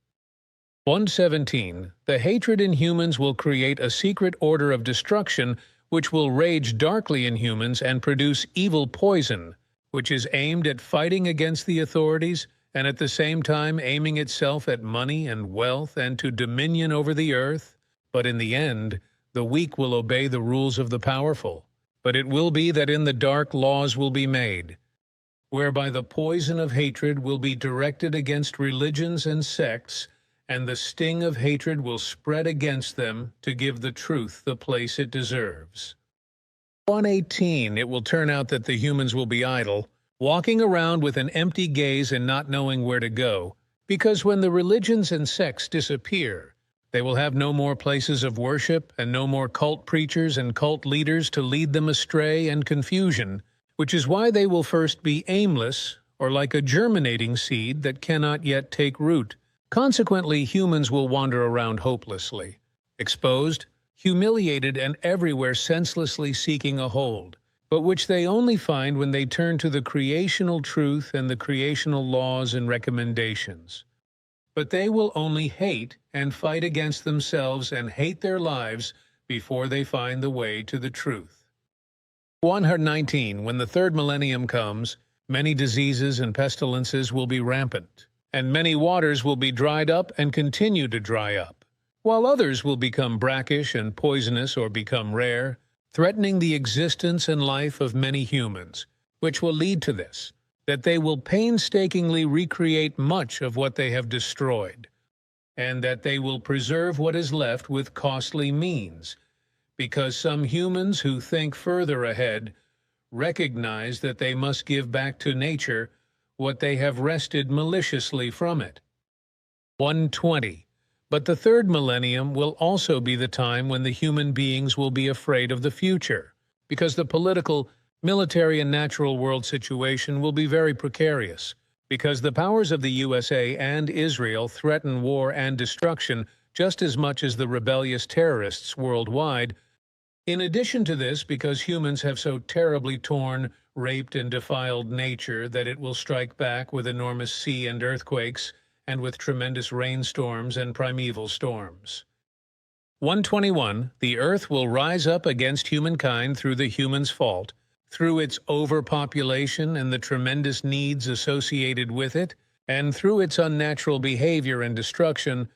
117. The hatred in humans will create a secret order of destruction which will rage darkly in humans and produce evil poison, which is aimed at fighting against the authorities and at the same time aiming itself at money and wealth and to dominion over the earth. But in the end, the weak will obey the rules of the powerful. But it will be that in the dark laws will be made, whereby the poison of hatred will be directed against religions and sects, and the sting of hatred will spread against them to give the truth the place it deserves. 118. It will turn out that the humans will be idle, walking around with an empty gaze and not knowing where to go, because when the religions and sects disappear, they will have no more places of worship and no more cult preachers and cult leaders to lead them astray and confusion, which is why they will first be aimless or like a germinating seed that cannot yet take root. Consequently, humans will wander around hopelessly, exposed, humiliated, and everywhere senselessly seeking a hold, but which they only find when they turn to the creational truth and the creational laws and recommendations. but they will only hate and fight against themselves and hate their lives before they find the way to the truth. 119. When the third millennium comes, many diseases and pestilences will be rampant, and many waters will be dried up and continue to dry up, while others will become brackish and poisonous or become rare, threatening the existence and life of many humans, which will lead to this, that they will painstakingly recreate much of what they have destroyed, and that they will preserve what is left with costly means, because some humans who think further ahead recognize that they must give back to nature what they have wrested maliciously from it. 120. But the third millennium will also be the time when the human beings will be afraid of the future, because the political, military, and natural world situation will be very precarious, because the powers of the USA and Israel threaten war and destruction just as much as the rebellious terrorists worldwide. In addition to this, because humans have so terribly torn, raped, and defiled nature that it will strike back with enormous sea and earthquakes, and with tremendous rainstorms and primeval storms. 121. The earth will rise up against humankind through the human's fault, through its overpopulation and the tremendous needs associated with it, and through its unnatural behavior and destruction,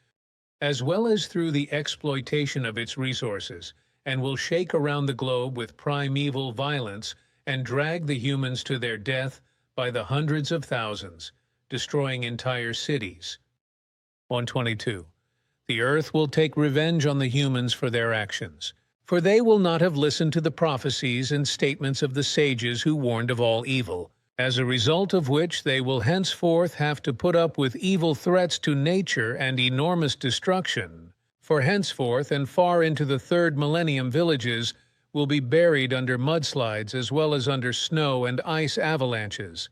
as well as through the exploitation of its resources, and will shake around the globe with primeval violence and drag the humans to their death by the hundreds of thousands, destroying entire cities. 122. The earth will take revenge on the humans for their actions, for they will not have listened to the prophecies and statements of the sages who warned of all evil, as a result of which they will henceforth have to put up with evil threats to nature and enormous destruction. For henceforth and far into the third millennium, villages will be buried under mudslides as well as under snow and ice avalanches,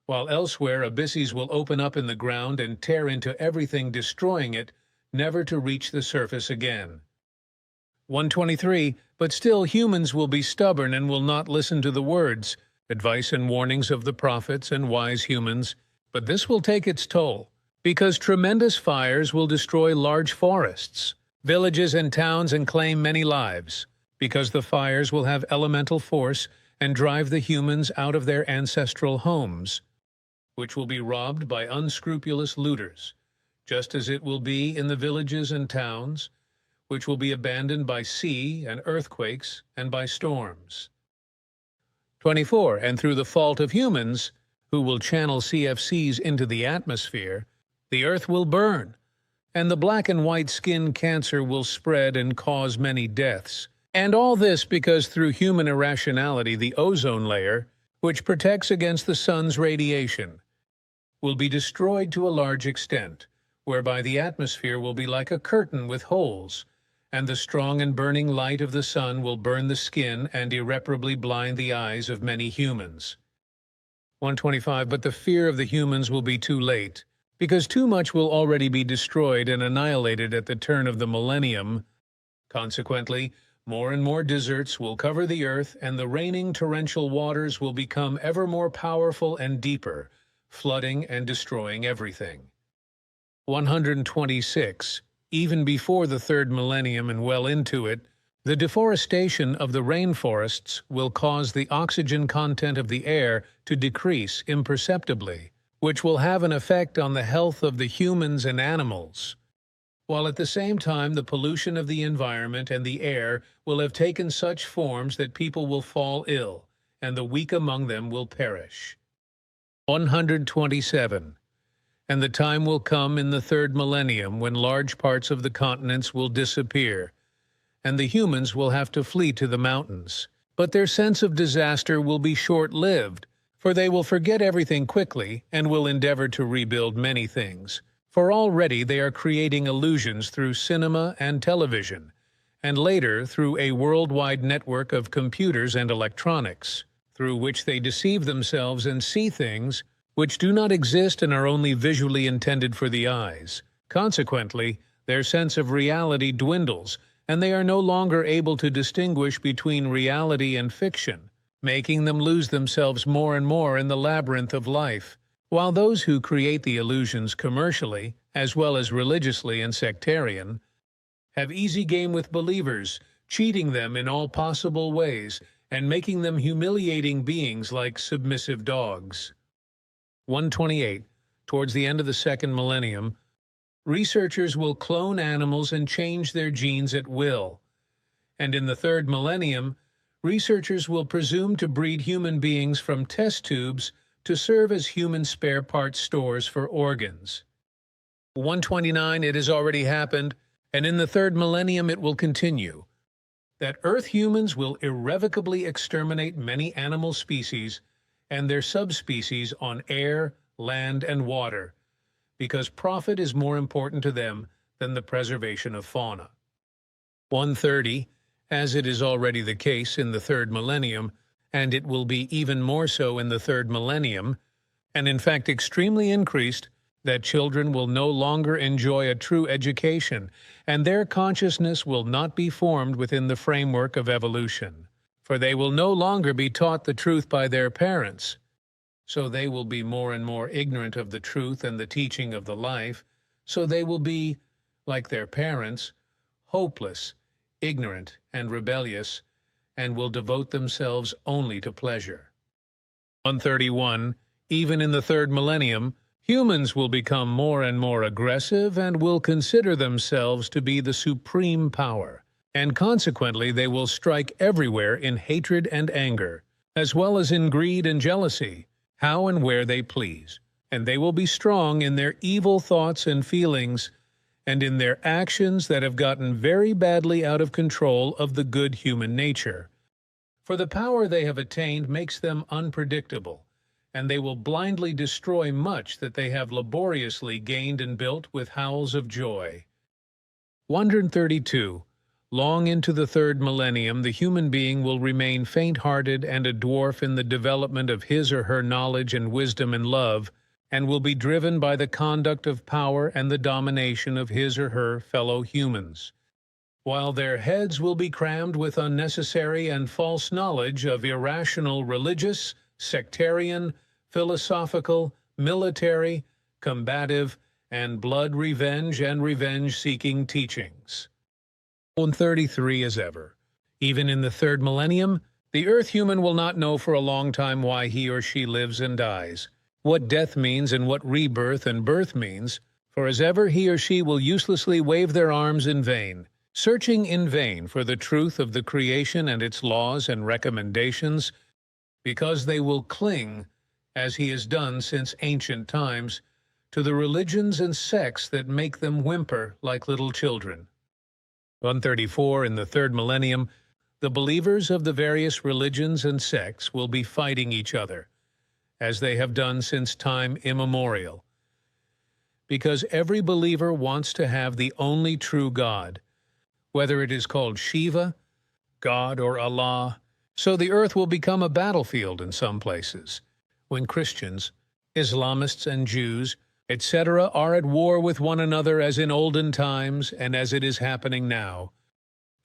while elsewhere abysses will open up in the ground and tear into everything, destroying it, never to reach the surface again. 123. But still humans will be stubborn and will not listen to the words, advice and warnings of the prophets and wise humans, but this will take its toll, because tremendous fires will destroy large forests, villages and towns, and claim many lives, because the fires will have elemental force and drive the humans out of their ancestral homes, which will be robbed by unscrupulous looters, just as it will be in the villages and towns, which will be abandoned by sea and earthquakes and by storms. 24. And through the fault of humans, who will channel CFCs into the atmosphere, the earth will burn, and the black and white skin cancer will spread and cause many deaths. And all this because through human irrationality, the ozone layer, which protects against the sun's radiation, will be destroyed to a large extent, whereby the atmosphere will be like a curtain with holes, and the strong and burning light of the sun will burn the skin and irreparably blind the eyes of many humans. 125. But the fear of the humans will be too late, because too much will already be destroyed and annihilated at the turn of the millennium. Consequently, more and more deserts will cover the earth, and the raining torrential waters will become ever more powerful and deeper, flooding and destroying everything. 126. Even before the third millennium and well into it, the deforestation of the rainforests will cause the oxygen content of the air to decrease imperceptibly, which will have an effect on the health of the humans and animals, while at the same time the pollution of the environment and the air will have taken such forms that people will fall ill, and the weak among them will perish. 127. And the time will come in the third millennium when large parts of the continents will disappear, and the humans will have to flee to the mountains. But their sense of disaster will be short-lived, for they will forget everything quickly and will endeavor to rebuild many things. For already they are creating illusions through cinema and television, and later through a worldwide network of computers and electronics, through which they deceive themselves and see things which do not exist and are only visually intended for the eyes. Consequently, their sense of reality dwindles, and they are no longer able to distinguish between reality and fiction, making them lose themselves more and more in the labyrinth of life, While those who create the illusions commercially, as well as religiously and sectarian, have easy game with believers, cheating them in all possible ways and making them humiliating beings like submissive dogs. 128. Towards the end of the second millennium, researchers will clone animals and change their genes at will. And in the third millennium, researchers will presume to breed human beings from test tubes to serve as human spare parts stores for organs. 129. It has already happened, and in the third millennium it will continue, that Earth humans will irrevocably exterminate many animal species and their subspecies on air, land, and water, because profit is more important to them than the preservation of fauna. 130. As it is already the case in the third millennium, and it will be even more so in the third millennium, and in fact extremely increased, that children will no longer enjoy a true education, and their consciousness will not be formed within the framework of evolution, for they will no longer be taught the truth by their parents. So they will be more and more ignorant of the truth and the teaching of the life, so they will be, like their parents, hopeless, ignorant, and rebellious, and will devote themselves only to pleasure. 131. Even in the third millennium, humans will become more and more aggressive and will consider themselves to be the supreme power, and consequently they will strike everywhere in hatred and anger, as well as in greed and jealousy, how and where they please, and they will be strong in their evil thoughts and feelings, and in their actions that have gotten very badly out of control of the good human nature. For the power they have attained makes them unpredictable, and they will blindly destroy much that they have laboriously gained and built with howls of joy. 132. Long into the third millennium, the human being will remain faint-hearted and a dwarf in the development of his or her knowledge and wisdom and love, and will be driven by the conduct of power and the domination of his or her fellow humans, while their heads will be crammed with unnecessary and false knowledge of irrational religious, sectarian, philosophical, military, combative, and blood revenge and revenge-seeking teachings. 133. As ever, even in the third millennium, the Earth human will not know for a long time why he or she lives and dies, what death means and what rebirth and birth means, for as ever he or she will uselessly wave their arms in vain, searching in vain for the truth of the creation and its laws and recommendations, because they will cling, as he has done since ancient times, to the religions and sects that make them whimper like little children. 134. In the third millennium, the believers of the various religions and sects will be fighting each other, as they have done since time immemorial, because every believer wants to have the only true God, whether it is called Shiva, God, or Allah. So the earth will become a battlefield in some places, when Christians, Islamists, and Jews, etc., are at war with one another as in olden times and as it is happening now.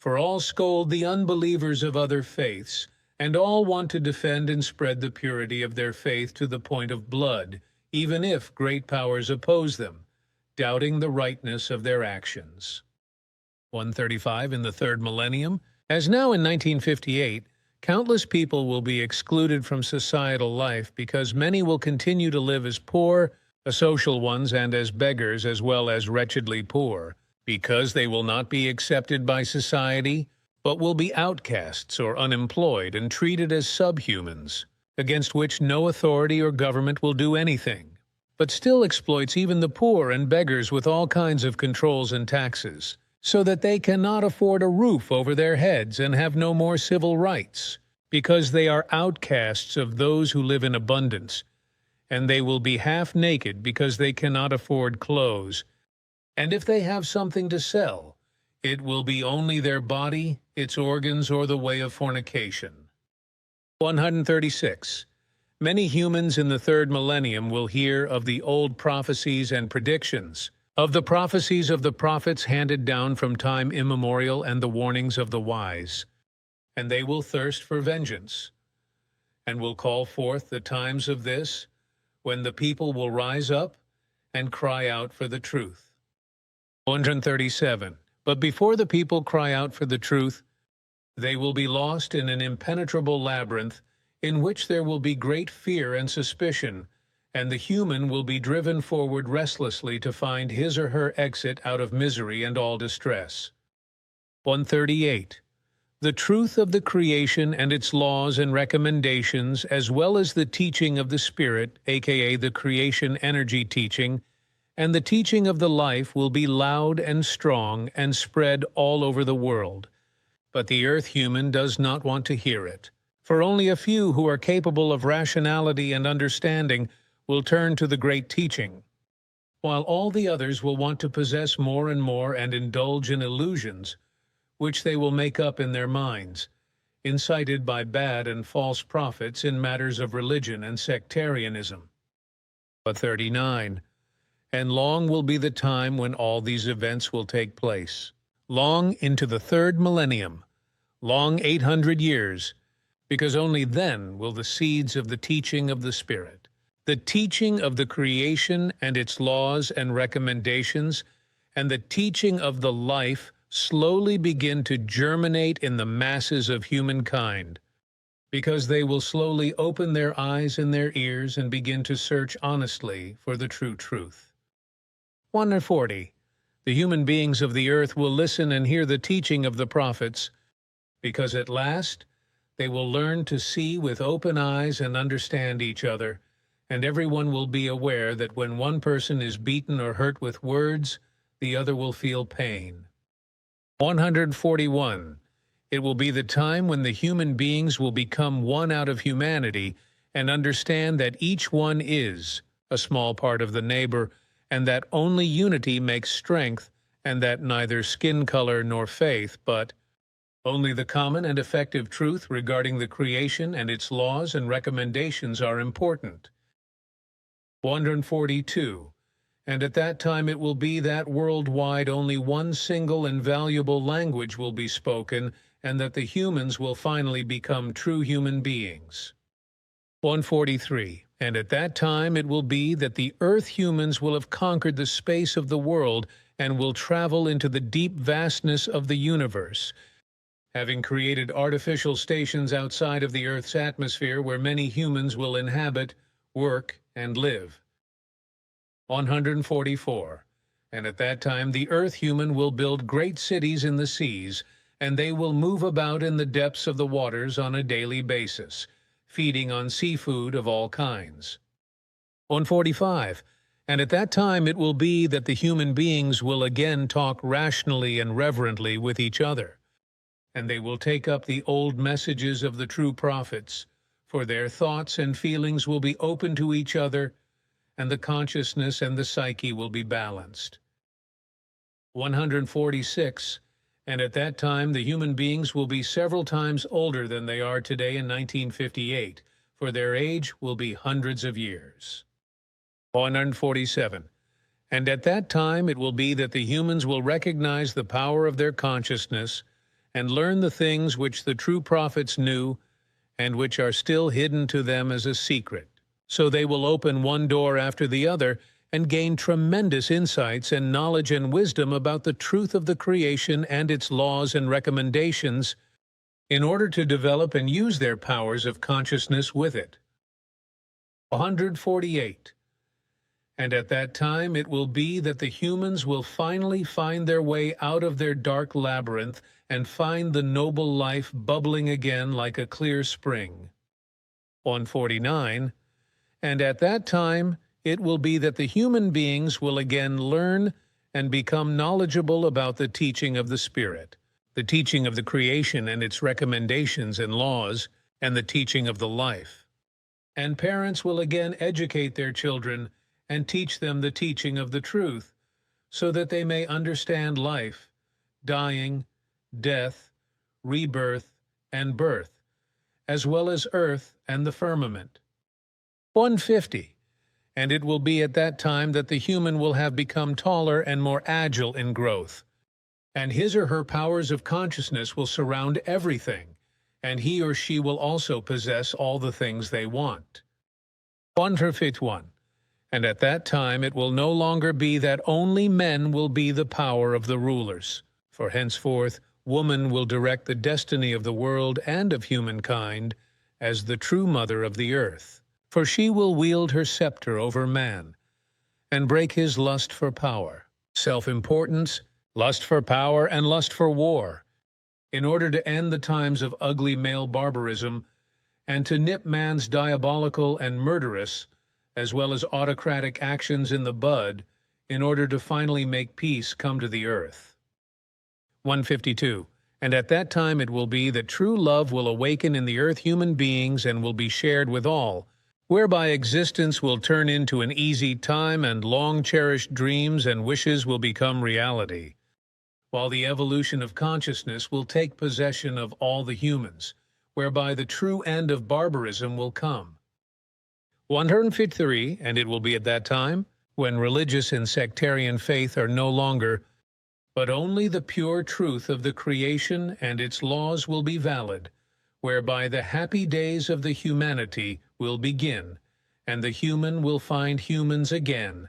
For all scold the unbelievers of other faiths, and all want to defend and spread the purity of their faith to the point of blood, even if great powers oppose them, doubting the rightness of their actions. 135. In the third millennium, as now in 1958, countless people will be excluded from societal life because many will continue to live as poor, asocial ones, and as beggars as well as wretchedly poor, because they will not be accepted by society, but will be outcasts or unemployed and treated as subhumans, against which no authority or government will do anything, but still exploits even the poor and beggars with all kinds of controls and taxes, so that they cannot afford a roof over their heads and have no more civil rights, because they are outcasts of those who live in abundance, and they will be half naked because they cannot afford clothes, and if they have something to sell, it will be only their body, its organs, or the way of fornication. 136. Many humans in the third millennium will hear of the old prophecies and predictions, of the prophecies of the prophets handed down from time immemorial and the warnings of the wise, and they will thirst for vengeance, and will call forth the times of this, when the people will rise up and cry out for the truth. 137. But before the people cry out for the truth, they will be lost in an impenetrable labyrinth in which there will be great fear and suspicion, and the human will be driven forward restlessly to find his or her exit out of misery and all distress. 138. The truth of the creation and its laws and recommendations, as well as the teaching of the Spirit, aka the creation energy teaching, and the teaching of the life will be loud and strong and spread all over the world. But the earth human does not want to hear it, for only a few who are capable of rationality and understanding will turn to the great teaching, while all the others will want to possess more and more and indulge in illusions, which they will make up in their minds, incited by bad and false prophets in matters of religion and sectarianism. 39. And long will be the time when all these events will take place, long into the third millennium, long 800 years, because only then will the seeds of the teaching of the Spirit, the teaching of the creation and its laws and recommendations, and the teaching of the life slowly begin to germinate in the masses of humankind, because they will slowly open their eyes and their ears and begin to search honestly for the true truth. 140. The human beings of the earth will listen and hear the teaching of the prophets, because at last they will learn to see with open eyes and understand each other, and everyone will be aware that when one person is beaten or hurt with words, the other will feel pain. 141. It will be the time when the human beings will become one out of humanity and understand that each one is a small part of the neighbor, and that only unity makes strength, and that neither skin color nor faith, but only the common and effective truth regarding the creation and its laws and recommendations are important. 142. And at that time it will be that worldwide only one single and valuable language will be spoken, and that the humans will finally become true human beings. 143. And at that time it will be that the earth humans will have conquered the space of the world and will travel into the deep vastness of the universe, having created artificial stations outside of the Earth's atmosphere where many humans will inhabit, work, and live. 144. And at that time the earth human will build great cities in the seas, and they will move about in the depths of the waters on a daily basis, feeding on seafood of all kinds. 145. And at that time it will be that the human beings will again talk rationally and reverently with each other, and they will take up the old messages of the true prophets, for their thoughts and feelings will be open to each other, and the consciousness and the psyche will be balanced. 146. And at that time the human beings will be several times older than they are today in 1958, for their age will be hundreds of years. 147. And at that time it will be that the humans will recognize the power of their consciousness and learn the things which the true prophets knew and which are still hidden to them as a secret. So they will open one door after the other and gain tremendous insights and knowledge and wisdom about the truth of the creation and its laws and recommendations in order to develop and use their powers of consciousness with it. 148. And at that time it will be that the humans will finally find their way out of their dark labyrinth and find the noble life bubbling again like a clear spring. 149. And at that time it will be that the human beings will again learn and become knowledgeable about the teaching of the Spirit, the teaching of the creation and its recommendations and laws, and the teaching of the life. And parents will again educate their children and teach them the teaching of the truth, so that they may understand life, dying, death, rebirth, and birth, as well as earth and the firmament. 150. And it will be at that time that the human will have become taller and more agile in growth, and his or her powers of consciousness will surround everything, and he or she will also possess all the things they want. 151. And at that time it will no longer be that only men will be the power of the rulers, for henceforth woman will direct the destiny of the world and of humankind as the true mother of the earth. For she will wield her scepter over man, and break his lust for power, self-importance, lust for power, and lust for war, in order to end the times of ugly male barbarism, and to nip man's diabolical and murderous, as well as autocratic actions in the bud, in order to finally make peace come to the earth. 152. And at that time it will be that true love will awaken in the earth human beings and will be shared with all, whereby existence will turn into an easy time and long-cherished dreams and wishes will become reality, while the evolution of consciousness will take possession of all the humans, whereby the true end of barbarism will come. 153. And it will be at that time, when religious and sectarian faith are no longer, but only the pure truth of the creation and its laws will be valid, whereby the happy days of the humanity will begin, and the human will find humans again,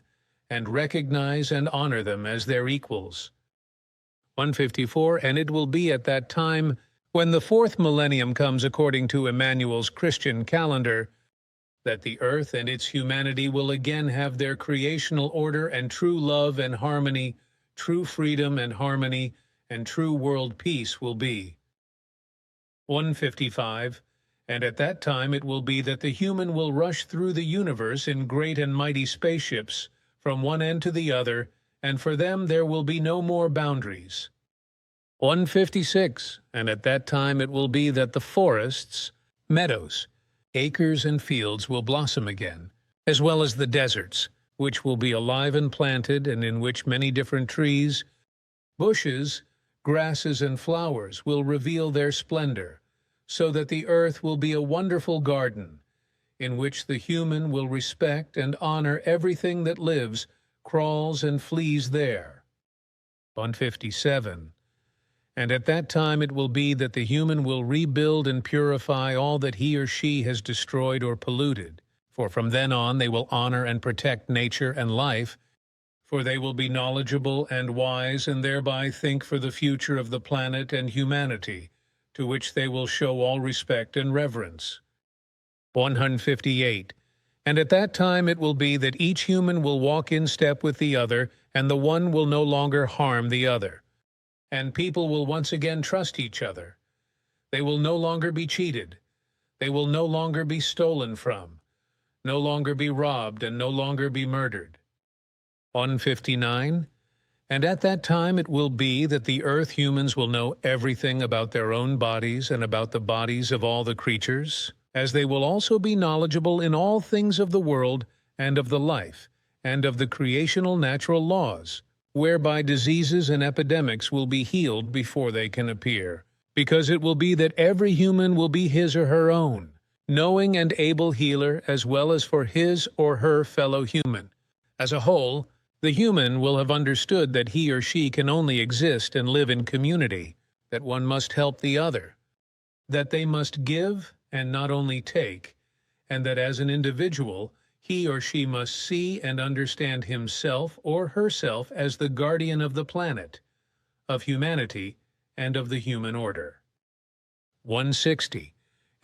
and recognize and honor them as their equals. 154. And it will be at that time, when the fourth millennium comes according to Emmanuel's Christian calendar, that the earth and its humanity will again have their creational order and true love and harmony, true freedom and harmony, and true world peace will be. 155. And at that time it will be that the human will rush through the universe in great and mighty spaceships, from one end to the other, and for them there will be no more boundaries. 156. And at that time it will be that the forests, meadows, acres and fields will blossom again, as well as the deserts, which will be alive and planted, and in which many different trees, bushes, grasses, and flowers will reveal their splendor, so that the earth will be a wonderful garden, in which the human will respect and honor everything that lives, crawls, and flees there. 157. And at that time it will be that the human will rebuild and purify all that he or she has destroyed or polluted, for from then on they will honor and protect nature and life, for they will be knowledgeable and wise and thereby think for the future of the planet and humanity, to which they will show all respect and reverence. 158. And at that time it will be that each human will walk in step with the other, and the one will no longer harm the other. And people will once again trust each other. They will no longer be cheated. They will no longer be stolen from, no longer be robbed, and no longer be murdered. 159. And at that time it will be that the earth humans will know everything about their own bodies and about the bodies of all the creatures, as they will also be knowledgeable in all things of the world and of the life, and of the creational natural laws, whereby diseases and epidemics will be healed before they can appear, because it will be that every human will be his or her own, knowing and able healer as well as for his or her fellow human. As a whole, the human will have understood that he or she can only exist and live in community, that one must help the other, that they must give and not only take, and that as an individual, he or she must see and understand himself or herself as the guardian of the planet, of humanity, and of the human order. 160.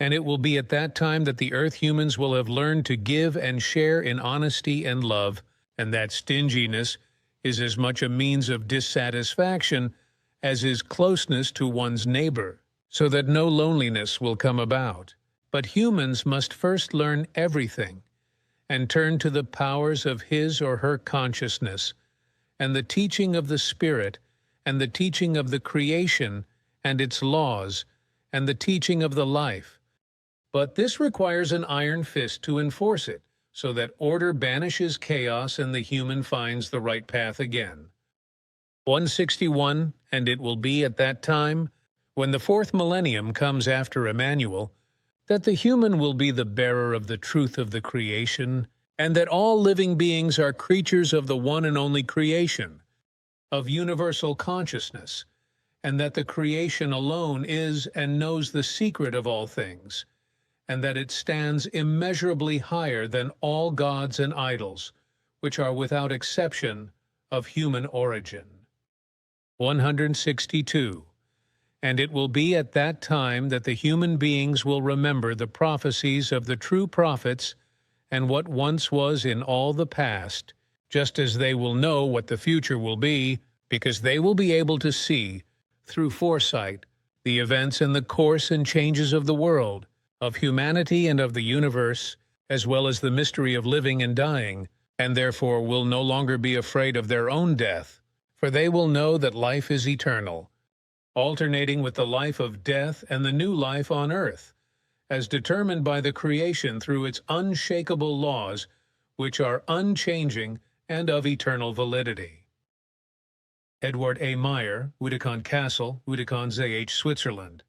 And it will be at that time that the earth humans will have learned to give and share in honesty and love, and that stinginess is as much a means of dissatisfaction as is closeness to one's neighbor, so that no loneliness will come about. But humans must first learn everything, and turn to the powers of his or her consciousness, and the teaching of the Spirit, and the teaching of the creation and its laws, and the teaching of the life. But this requires an iron fist to enforce it, so that order banishes chaos and the human finds the right path again. 161. And it will be at that time, when the fourth millennium comes after Emmanuel, that the human will be the bearer of the truth of the creation, and that all living beings are creatures of the one and only creation, of universal consciousness, and that the creation alone is and knows the secret of all things, and that it stands immeasurably higher than all gods and idols, which are without exception of human origin. 162. And it will be at that time that the human beings will remember the prophecies of the true prophets and what once was in all the past, just as they will know what the future will be, because they will be able to see, through foresight, the events and the course and changes of the world, of humanity and of the universe, as well as the mystery of living and dying, and therefore will no longer be afraid of their own death, for they will know that life is eternal, alternating with the life of death and the new life on earth, as determined by the creation through its unshakable laws, which are unchanging and of eternal validity. Edward A. Meyer, Oudekon Castle, Oudekon ZH, Switzerland.